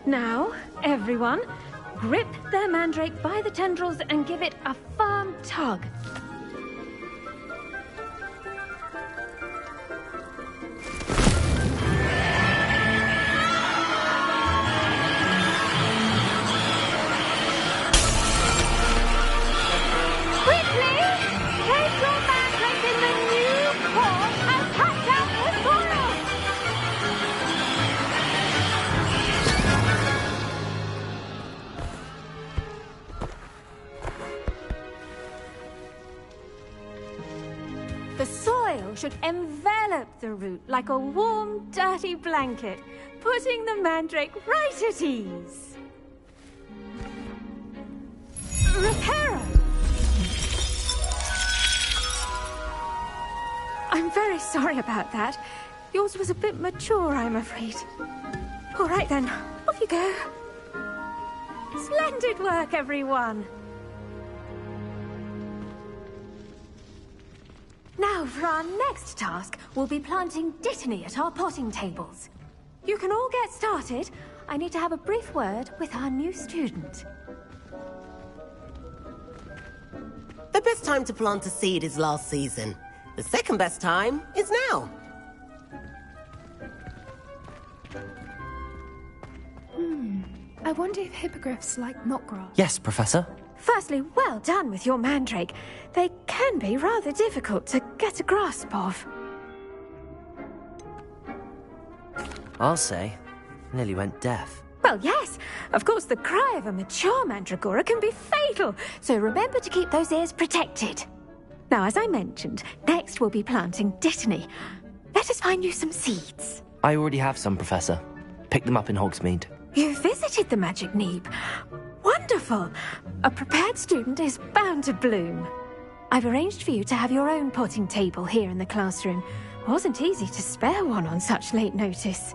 Now, everyone, grip their mandrake by the tendrils and give it a firm tug. The soil should envelop the root like a warm, dirty blanket, putting the mandrake right at ease. Reparo! I'm very sorry about that. Yours was a bit mature, I'm afraid. All right then, off you go. Splendid work, everyone. Now, for our next task, we'll be planting Dittany at our potting tables. You can all get started. I need to have a brief word with our new student. The best time to plant a seed is last season. The second best time is now. I wonder if hippogriffs like knotgrass. Yes, Professor. Firstly, well done with your mandrake. They can be rather difficult to get a grasp of. I'll say. Nearly went deaf. Well, yes. Of course, the cry of a mature mandragora can be fatal, so remember to keep those ears protected. Now, as I mentioned, next we'll be planting Dittany. Let us find you some seeds. I already have some, Professor. Picked them up in Hogsmeade. You visited the Magic Neeb. Wonderful! A prepared student is bound to bloom. I've arranged for you to have your own potting table here in the classroom. Wasn't easy to spare one on such late notice.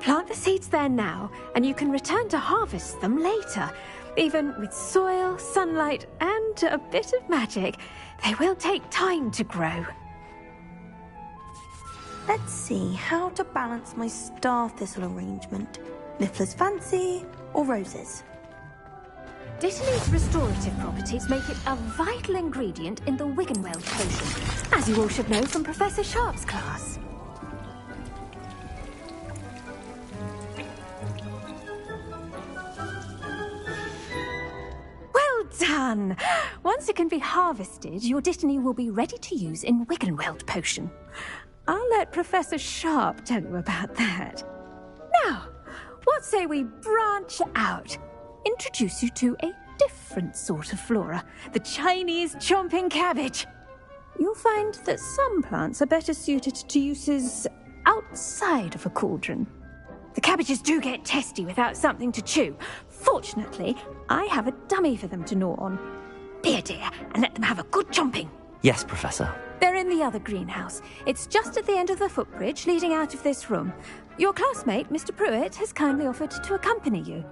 Plant the seeds there now, and you can return to harvest them later. Even with soil, sunlight, and a bit of magic, they will take time to grow. Let's see how to balance my star thistle arrangement. Niffler's fancy or roses? Dittany's restorative properties make it a vital ingredient in the Wiggenweld potion, as you all should know from Professor Sharp's class. Well done! Once it can be harvested, your Dittany will be ready to use in Wiggenweld potion. I'll let Professor Sharp tell you about that. Now, what say we branch out? Introduce you to a different sort of flora, the Chinese chomping cabbage. You'll find that some plants are better suited to uses outside of a cauldron. The cabbages do get testy without something to chew. Fortunately, I have a dummy for them to gnaw on. Be a dear and let them have a good chomping. Yes, Professor. They're in the other greenhouse. It's just at the end of the footbridge leading out of this room. Your classmate, Mr. Pruitt, has kindly offered to accompany you.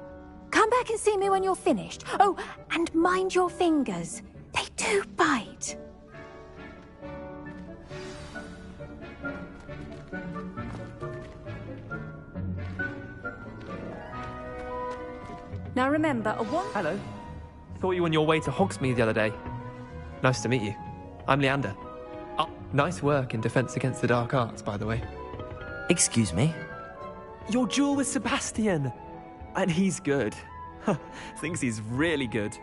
Come back and see me when you're finished. Oh, and mind your fingers. They do bite. Now remember, a one... Hello. Thought you were on your way to Hogsmeade the other day. Nice to meet you. I'm Leander. Oh, nice work in Defense Against the Dark Arts, by the way. Excuse me? Your duel with Sebastian! And he's good. Thinks he's really good.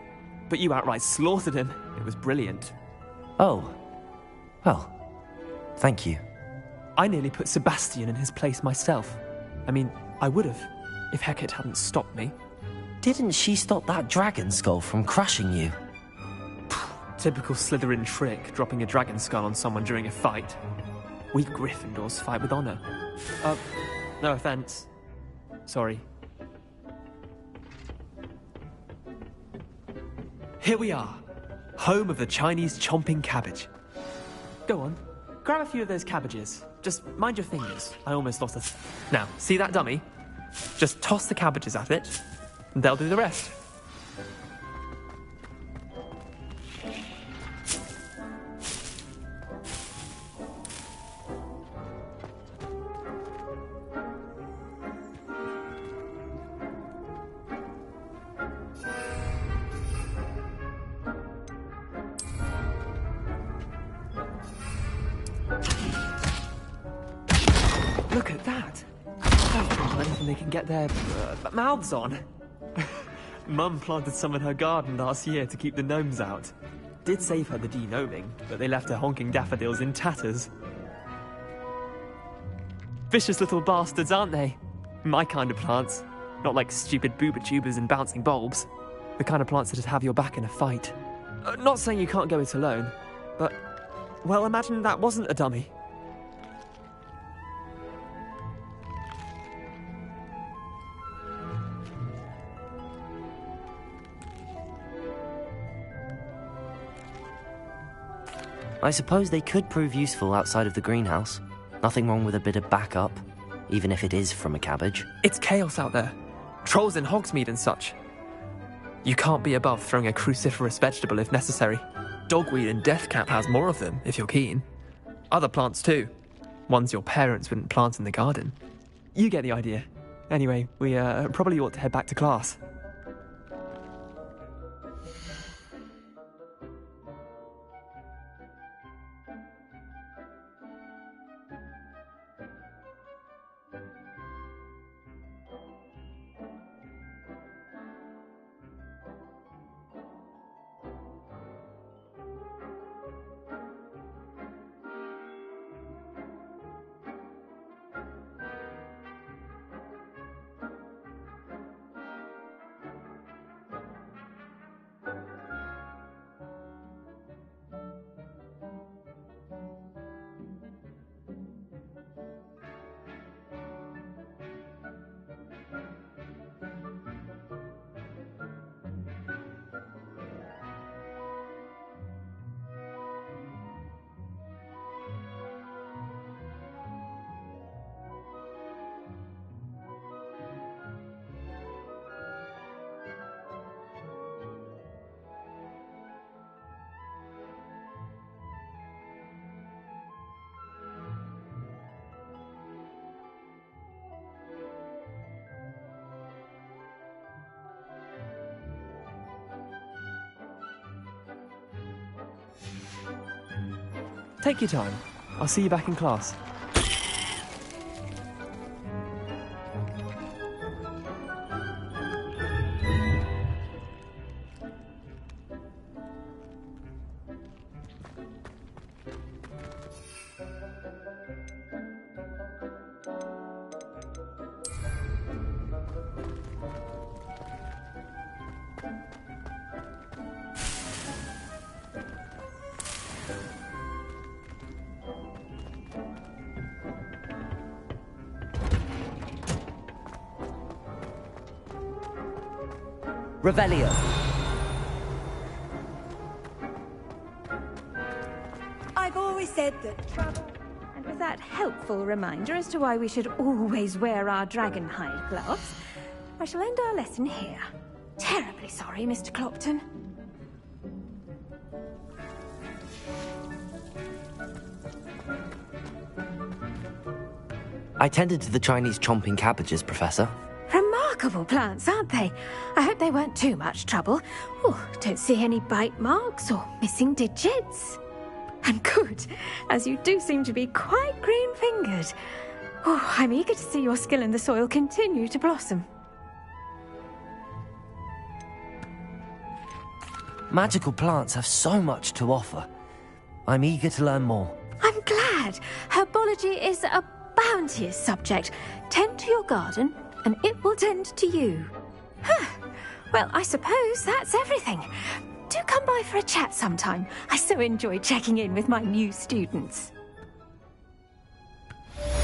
But you outright slaughtered him. It was brilliant. Oh. Well, thank you. I nearly put Sebastian in his place myself. I mean, I would have, if Hecate hadn't stopped me. Didn't she stop that dragon skull from crushing you? Typical Slytherin trick, dropping a dragon skull on someone during a fight. We Gryffindors fight with honor. No offense. Sorry. Here we are, home of the Chinese chomping cabbage. Go on, grab a few of those cabbages. Just mind your fingers. I almost lost a... Now, see that dummy? Just toss the cabbages at it, and they'll do the rest. Look at that! Anything they can get their mouths on. Mum planted some in her garden last year to keep the gnomes out. Did save her the de-gnoming, but they left her honking daffodils in tatters. Vicious little bastards, aren't they? My kind of plants. Not like stupid booba-tubers and bouncing bulbs. The kind of plants that'd have your back in a fight. Not saying you can't go it alone, but... well, imagine that wasn't a dummy. I suppose they could prove useful outside of the greenhouse. Nothing wrong with a bit of backup, even if it is from a cabbage. It's chaos out there. Trolls in Hogsmeade and such. You can't be above throwing a cruciferous vegetable if necessary. Dogweed and Deathcap has more of them, if you're keen. other plants too. Ones your parents wouldn't plant in the garden. You get the idea. Anyway, we probably ought to head back to class. Take your time. I'll see you back in class. Revelio. I've always said that travel... And with that helpful reminder as to why we should always wear our dragon hide gloves, I shall end our lesson here. Terribly sorry, Mr. Clopton. I tended to the Chinese chomping cabbages, Professor. Remarkable plants, aren't they? I hope they weren't too much trouble. Oh, don't see any bite marks or missing digits. And good, as you do seem to be quite green-fingered. Oh, I'm eager to see your skill in the soil continue to blossom. Magical plants have so much to offer. I'm eager to learn more. I'm glad. Herbology is a bounteous subject. Tend to your garden, and it will tend to you. Huh. Well, I suppose that's everything. Do come by for a chat sometime. I so enjoy checking in with my new students. Those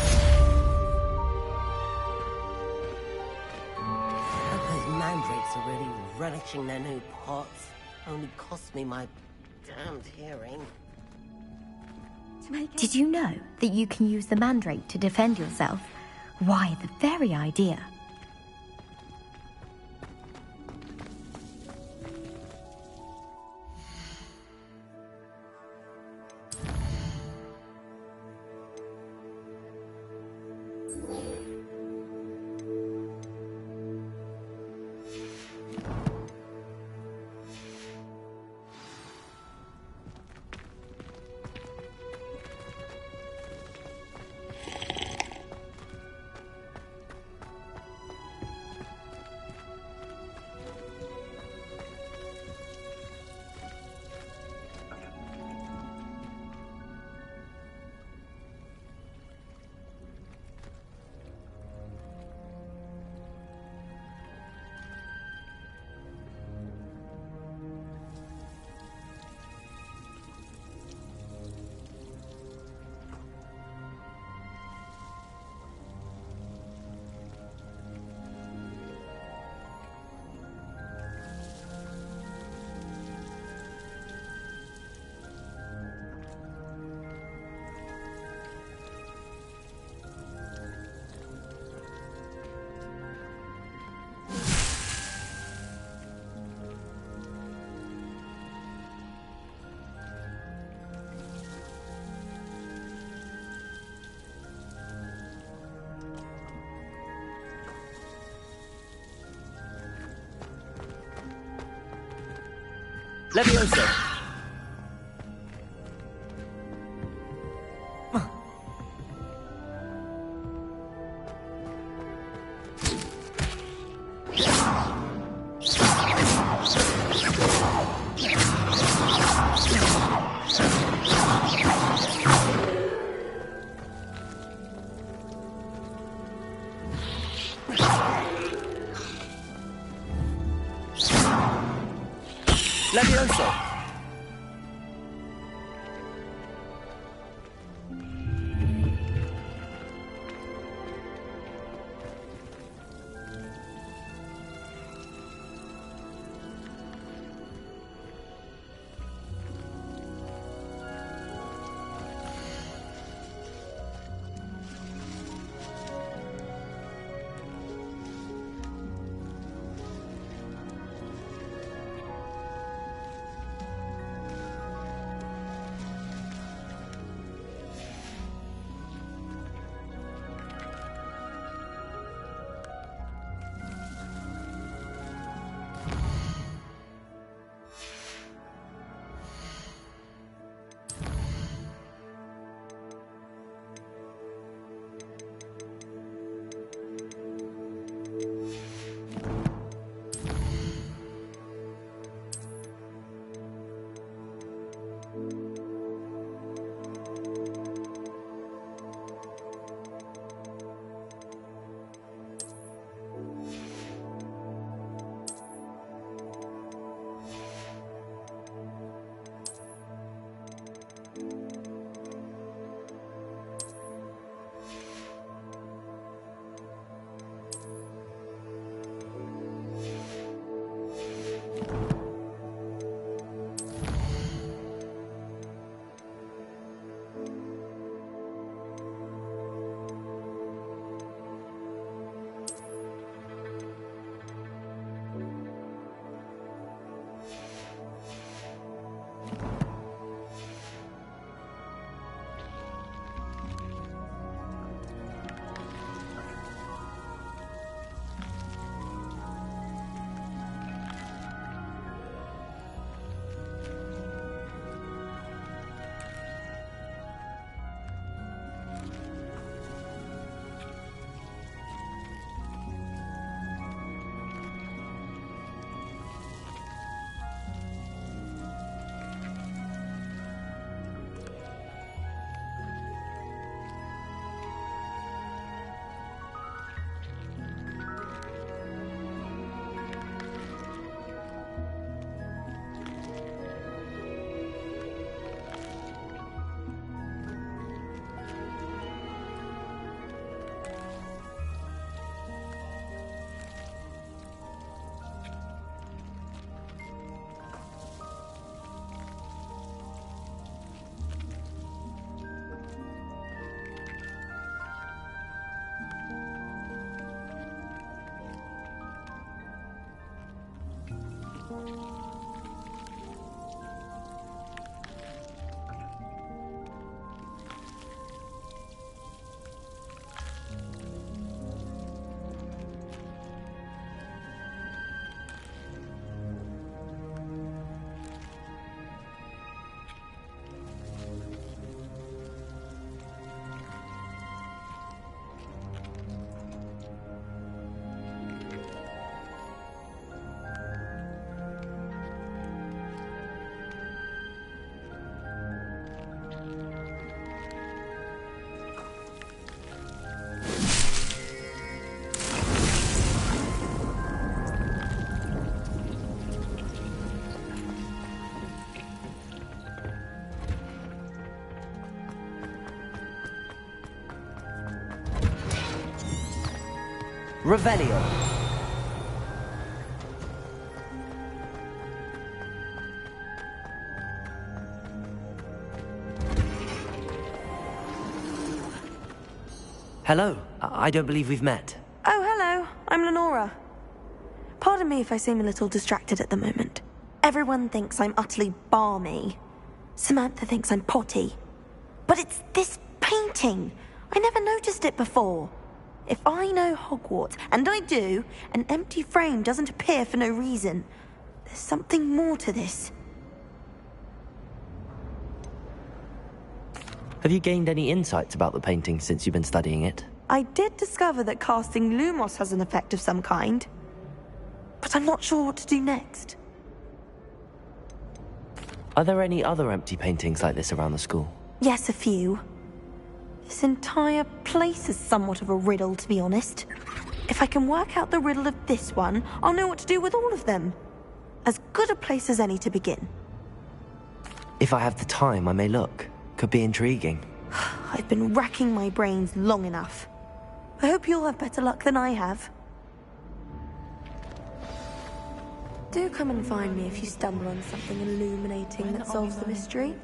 mandrakes are really relishing their new pots. Only cost me my damned hearing. Did you know that you can use the mandrake to defend yourself? Why, the very idea. Levioso! Levioso! Revelio. Hello. I don't believe we've met. Oh, hello. I'm Lenora. Pardon me if I seem a little distracted at the moment. Everyone thinks I'm utterly balmy. Samantha thinks I'm potty. But it's this painting. I never noticed it before. If I know Hogwarts, and I do, an empty frame doesn't appear for no reason. There's something more to this. Have you gained any insights about the painting since you've been studying it? I did discover that casting Lumos has an effect of some kind, but I'm not sure what to do next. Are there any other empty paintings like this around the school? Yes, a few. This entire place is somewhat of a riddle, to be honest. If I can work out the riddle of this one, I'll know what to do with all of them. As good a place as any to begin. If I have the time, I may look. Could be intriguing. I've been racking my brains long enough. I hope you'll have better luck than I have. Do come and find me if you stumble on something illuminating that solves the mystery.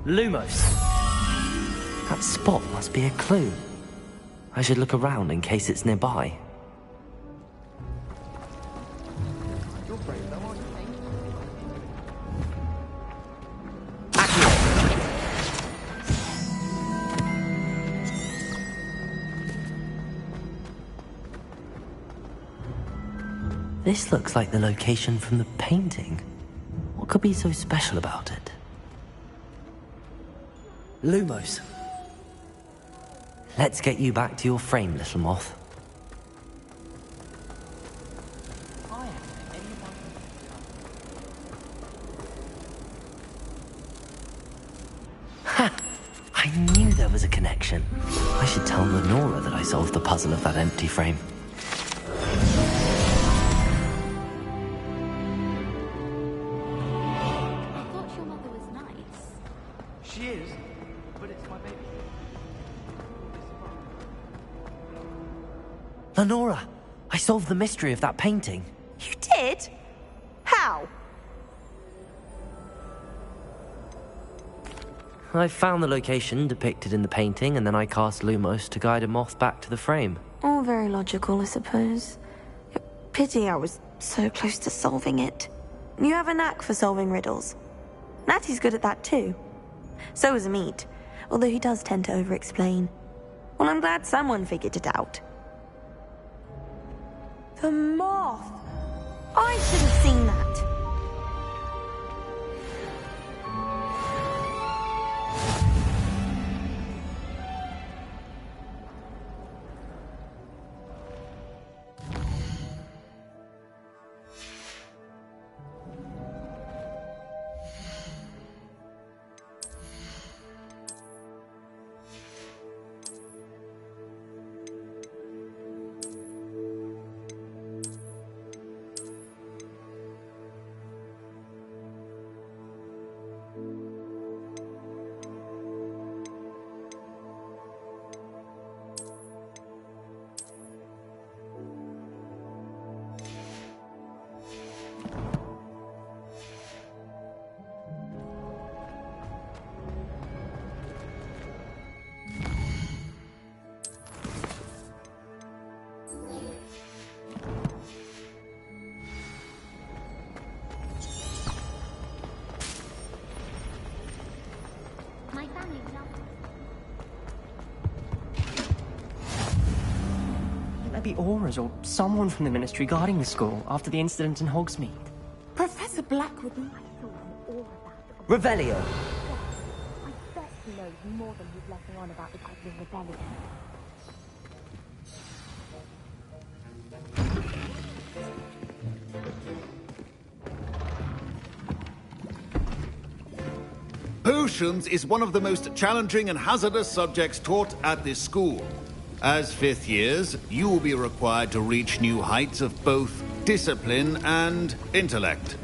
Lumos! That spot must be a clue. I should look around in case it's nearby. This looks like the location from the painting. What could be so special about it? Lumos. Let's get you back to your frame, little moth. Ha! I knew there was a connection. I should tell Lenora that I solved the puzzle of that empty frame. Lenora, I solved the mystery of that painting. You did? How? I found the location depicted in the painting, and then I cast Lumos to guide a moth back to the frame. All very logical, I suppose. Pity I was so close to solving it. You have a knack for solving riddles. Natty's good at that too. So is Amit, although he does tend to over-explain. Well, I'm glad someone figured it out. The moth! I should have seen that. Be Aurors or someone from the Ministry guarding the school after the incident in Hogsmeade. Professor Blackwood. Revelio. I bet he knows more than he's letting on about the Goblin Rebellion. Potions is one of the most challenging and hazardous subjects taught at this school. As fifth years, you will be required to reach new heights of both discipline and intellect.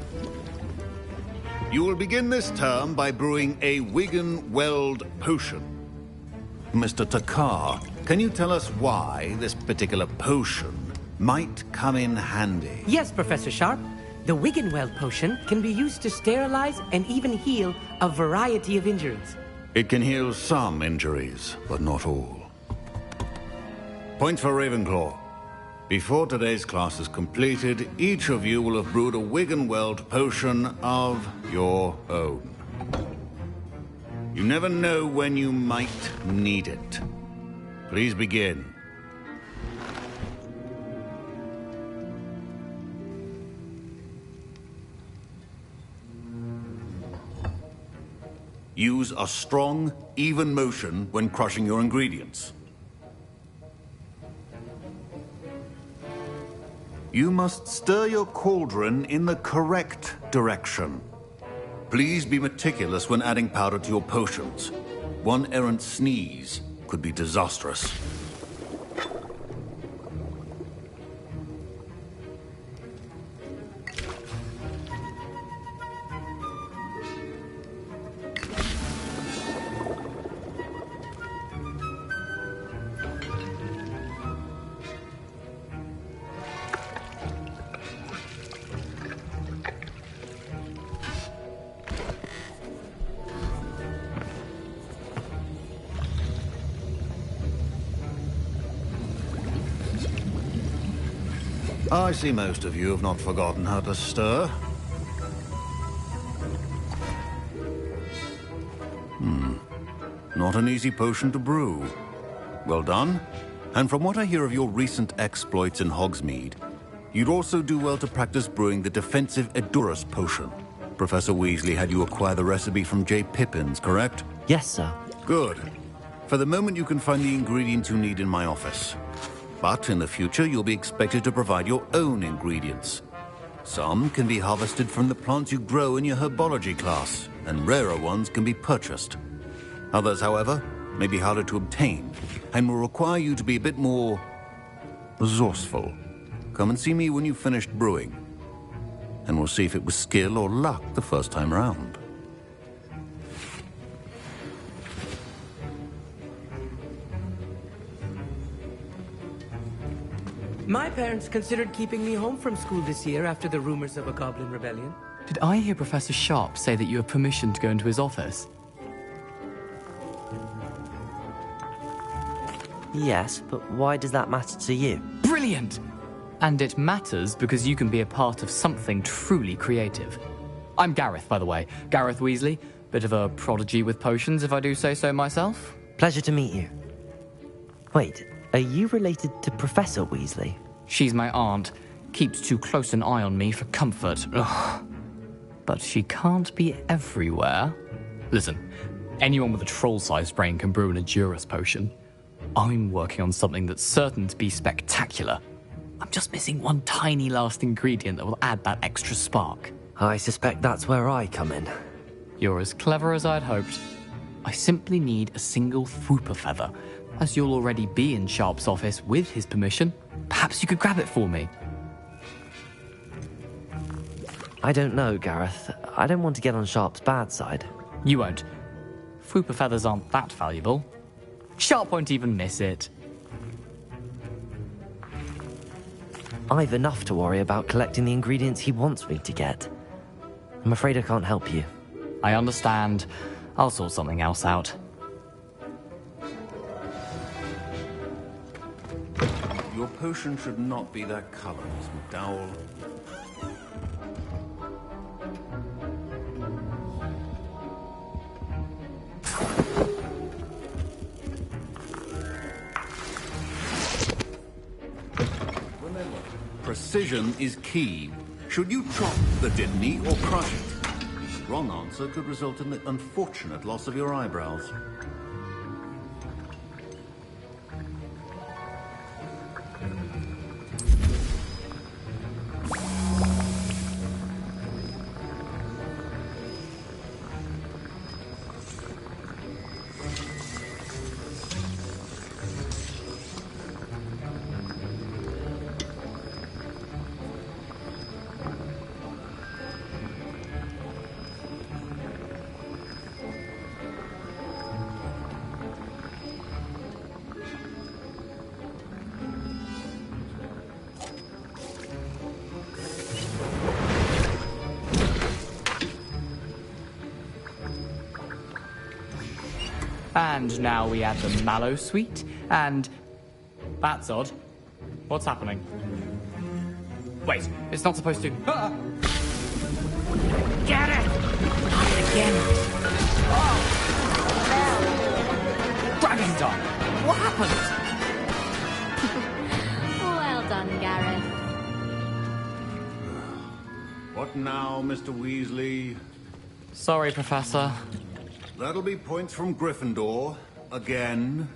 You will begin this term by brewing a Wigan Weld potion. Mr. Takar, can you tell us why this particular potion might come in handy? Yes, Professor Sharp. The Wiggenweld potion can be used to sterilize and even heal a variety of injuries. It can heal some injuries, but not all. Point for Ravenclaw. Before today's class is completed, each of you will have brewed a Wiggenweld potion of your own. You never know when you might need it. Please begin. Use a strong, even motion when crushing your ingredients. You must stir your cauldron in the correct direction. Please be meticulous when adding powder to your potions. One errant sneeze could be disastrous. I see most of you have not forgotten how to stir. Not an easy potion to brew. Well done. And from what I hear of your recent exploits in Hogsmeade, you'd also do well to practice brewing the defensive Edurus potion. Professor Weasley had you acquire the recipe from J. Pippins, correct? Yes, sir. Good. For the moment, you can find the ingredients you need in my office. But in the future, you'll be expected to provide your own ingredients. Some can be harvested from the plants you grow in your herbology class, and rarer ones can be purchased. Others, however, may be harder to obtain, and will require you to be a bit more resourceful. Come and see me when you've finished brewing, and we'll see if it was skill or luck the first time round. My parents considered keeping me home from school this year after the rumors of a goblin rebellion. Did I hear Professor Sharp say that you have permission to go into his office? Yes, but why does that matter to you? Brilliant! And it matters because you can be a part of something truly creative. I'm Gareth, by the way. Gareth Weasley. Bit of a prodigy with potions, if I do say so myself. Pleasure to meet you. Wait, are you related to Professor Weasley? She's my aunt. Keeps too close an eye on me for comfort. Ugh. But she can't be everywhere. Listen, anyone with a troll-sized brain can brew an Edurus potion. I'm working on something that's certain to be spectacular. I'm just missing one tiny last ingredient that will add that extra spark. I suspect that's where I come in. You're as clever as I'd hoped. I simply need a single Fwooper feather. As you'll already be in Sharp's office with his permission, perhaps you could grab it for me. I don't know, Gareth. I don't want to get on Sharp's bad side. You won't. Fwooper feathers aren't that valuable. Sharp won't even miss it. I've enough to worry about collecting the ingredients he wants me to get. I'm afraid I can't help you. I understand. I'll sort something else out. Your potion should not be that color, Miss McDowell. Remember, precision is key. Should you chop the Dittany or crush it? Wrong answer could result in the unfortunate loss of your eyebrows. And now we add the mallow sweet, and... That's odd. What's happening? Wait, it's not supposed to... Ah! Get it! Not again. Dragon Dog! What happened? Well done, Gareth. What now, Mr. Weasley? Sorry, Professor. That'll be points from Gryffindor. Again.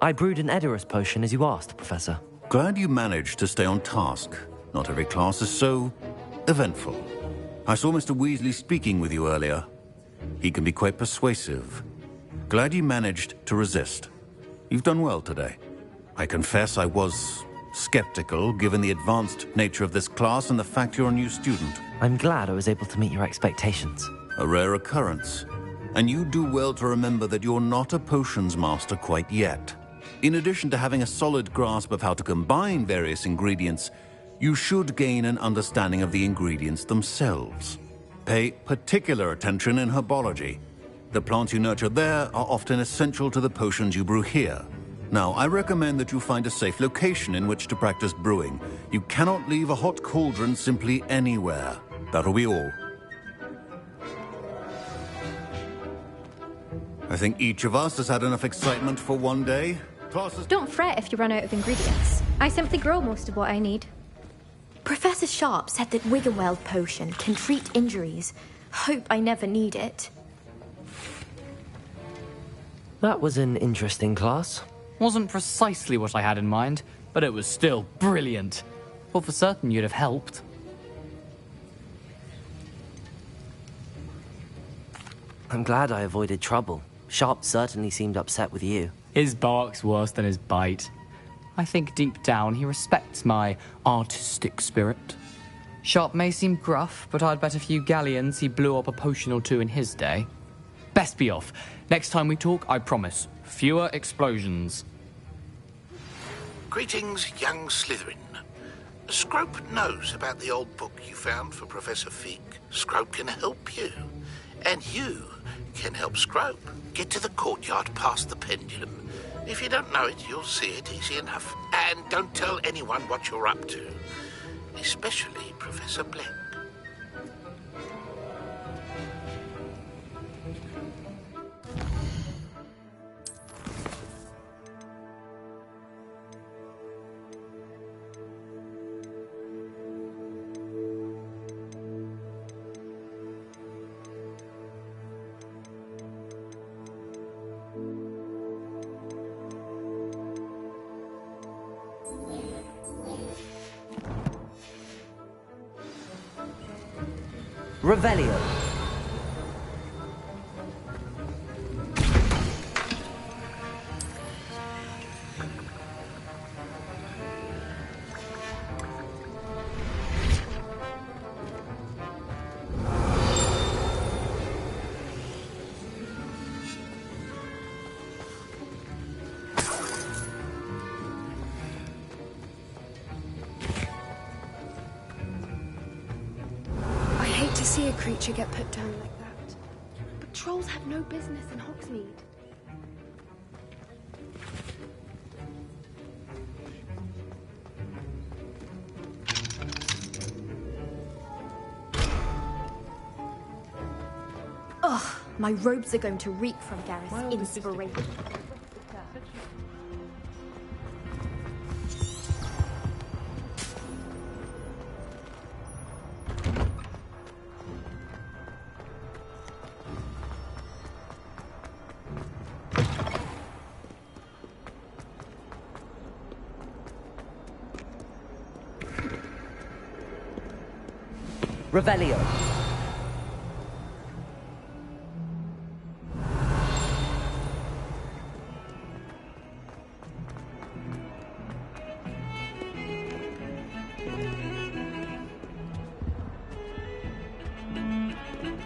I brewed an Edurus potion as you asked, Professor. Glad you managed to stay on task. Not every class is so eventful. I saw Mr. Weasley speaking with you earlier. He can be quite persuasive. Glad you managed to resist. You've done well today. I confess I was skeptical, given the advanced nature of this class and the fact you're a new student. I'm glad I was able to meet your expectations. A rare occurrence. And you do well to remember that you're not a potions master quite yet. In addition to having a solid grasp of how to combine various ingredients, you should gain an understanding of the ingredients themselves. Pay particular attention in herbology. The plants you nurture there are often essential to the potions you brew here. Now, I recommend that you find a safe location in which to practice brewing. You cannot leave a hot cauldron simply anywhere. That'll be all. I think each of us has had enough excitement for one day. Classes... Don't fret if you run out of ingredients. I simply grow most of what I need. Professor Sharp said that Wiggenweld potion can treat injuries. Hope I never need it. That was an interesting class. Wasn't precisely what I had in mind, but it was still brilliant. Well, for certain you'd have helped. I'm glad I avoided trouble. Sharp certainly seemed upset with you. His bark's worse than his bite. I think deep down he respects my artistic spirit. Sharp may seem gruff, but I'd bet a few galleons he blew up a potion or two in his day. Best be off. Next time we talk, I promise, fewer explosions. Greetings, young Slytherin. Scrope knows about the old book you found for Professor Fig. Scrope can help you. And you can help Scrope get to the courtyard past the pendulum. If you don't know it, you'll see it easy enough. And don't tell anyone what you're up to. Especially Professor Black. Revelio. See a creature get put down like that. But trolls have no business in Hogsmeade. Ugh, my robes are going to reek from Gareth's inspiration. Revelio.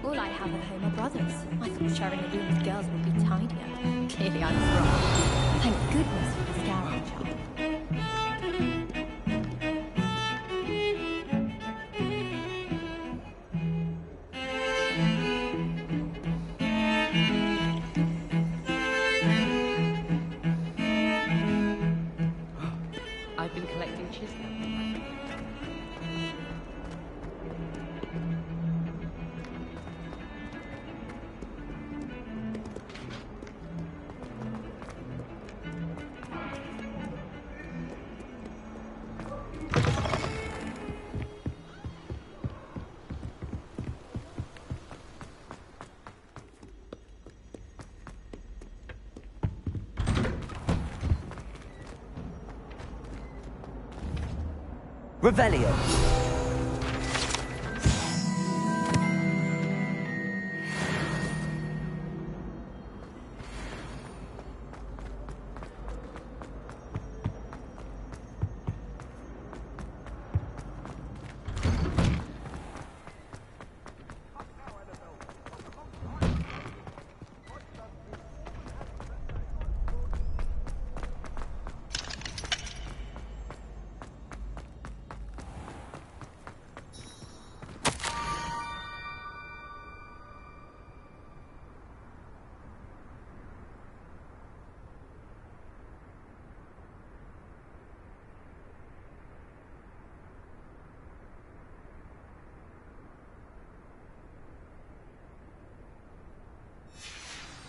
All I have at home are brothers. I thought sharing a room with girls would be tidier. Clearly I was wrong. Thank goodness for the scavenger. Revelio.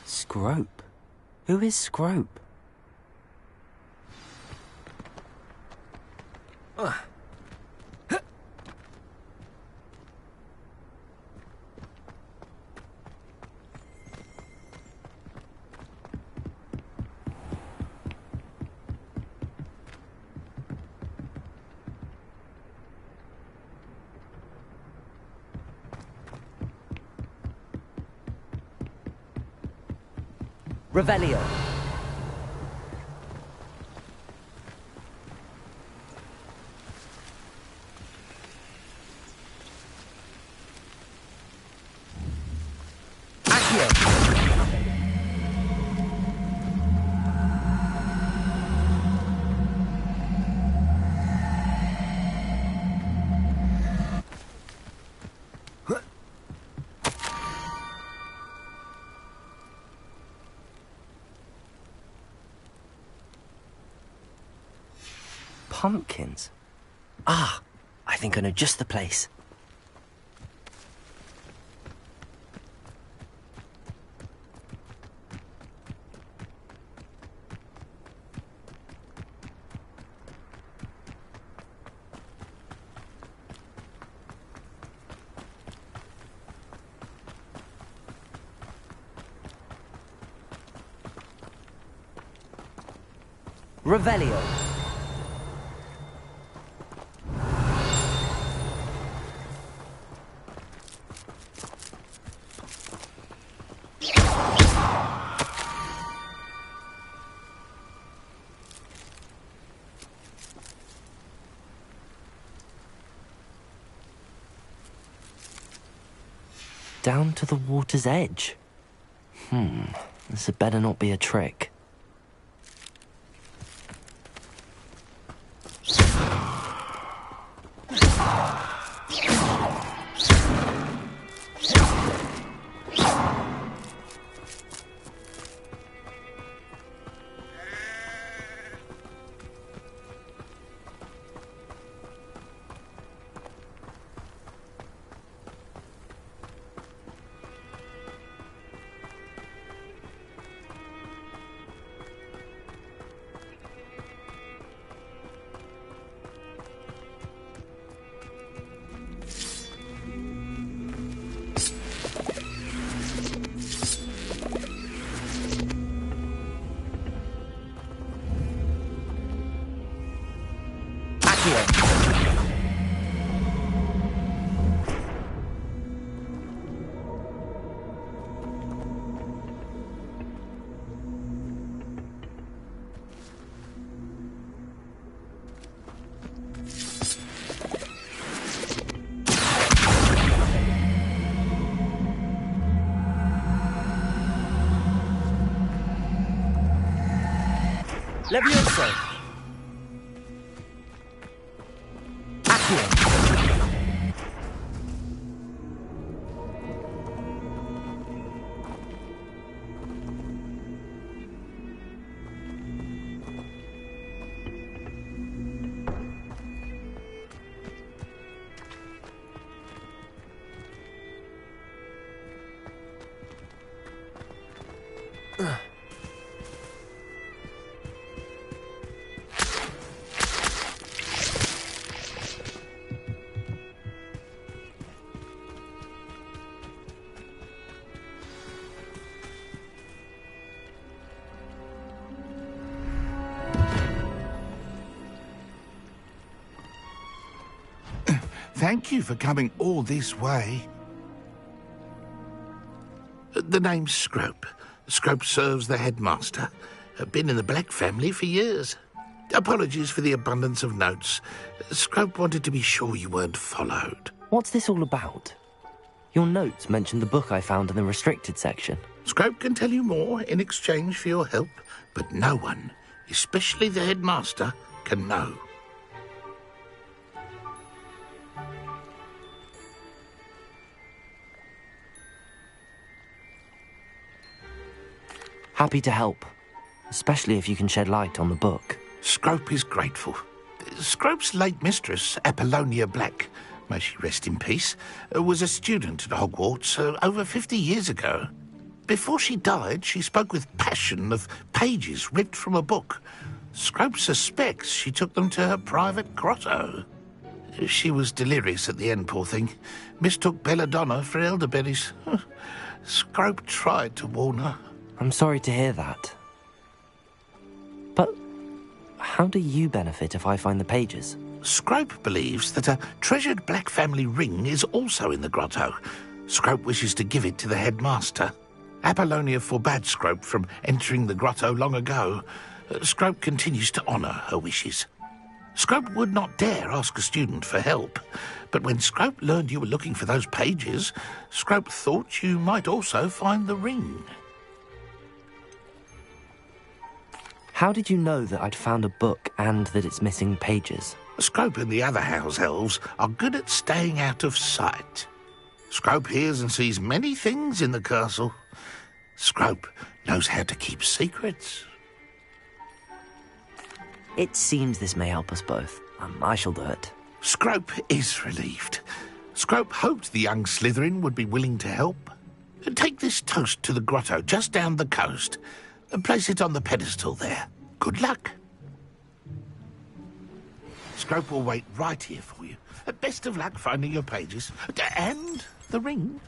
Scrope? Who is Scrope? Revelio. Pumpkins? Ah, I think I know just the place. Revelio. Down to the water's edge. This had better not be a trick. Levioso. Accio. Thank you for coming all this way. The name's Scrope. Scrope serves the headmaster. Been in the Black family for years. Apologies for the abundance of notes. Scrope wanted to be sure you weren't followed. What's this all about? Your notes mentioned the book I found in the restricted section. Scrope can tell you more in exchange for your help, but no one, especially the headmaster, can know. Happy to help, especially if you can shed light on the book. Scrope is grateful. Scrope's late mistress, Apollonia Black, may she rest in peace, was a student at Hogwarts over 50 years ago. Before she died, she spoke with passion of pages ripped from a book. Scrope suspects she took them to her private grotto. She was delirious at the end, poor thing. Mistook belladonna for elderberries. Scrope tried to warn her. I'm sorry to hear that. But how do you benefit if I find the pages? Scrope believes that a treasured Black family ring is also in the grotto. Scrope wishes to give it to the headmaster. Apollonia forbade Scrope from entering the grotto long ago. Scrope continues to honour her wishes. Scrope would not dare ask a student for help, but when Scrope learned you were looking for those pages, Scrope thought you might also find the ring. How did you know that I'd found a book and that it's missing pages? Scrope and the other house elves are good at staying out of sight. Scrope hears and sees many things in the castle. Scrope knows how to keep secrets. It seems this may help us both. I shall do it. Scrope is relieved. Scrope hoped the young Slytherin would be willing to help. Take this toast to the grotto just down the coast and place it on the pedestal there. Good luck. Scrope will wait right here for you. Best of luck finding your pages. And the ring.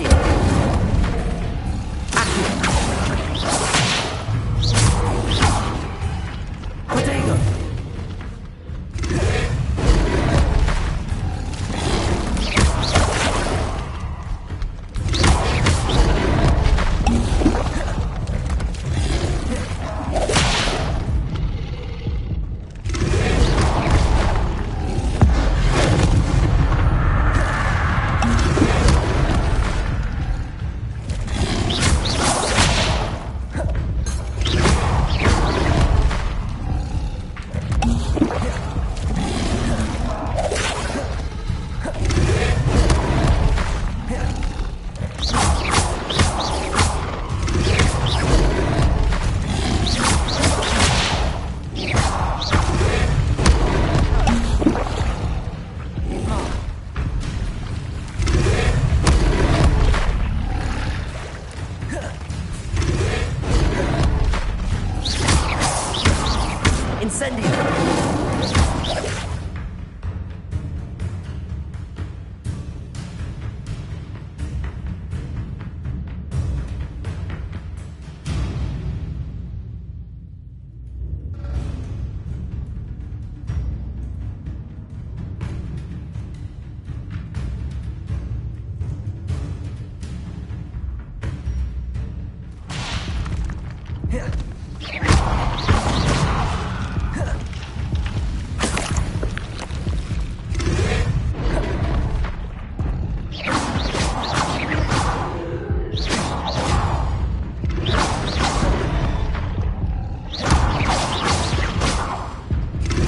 Incendio. Protego.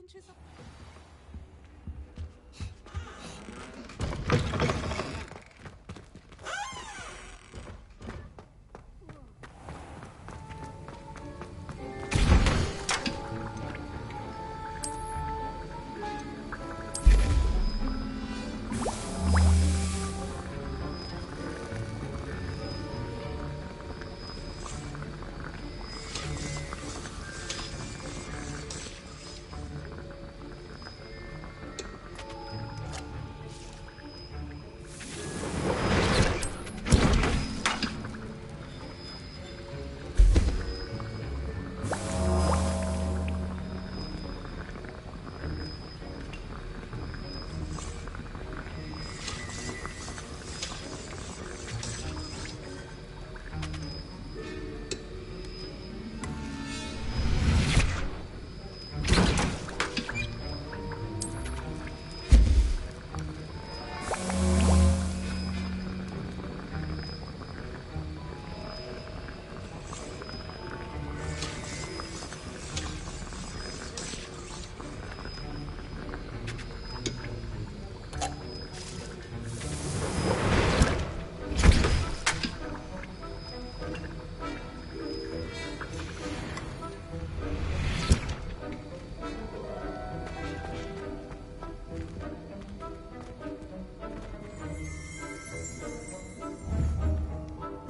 inches of...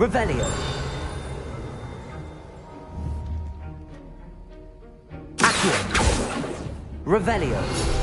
Revelio. Accio. Revelio.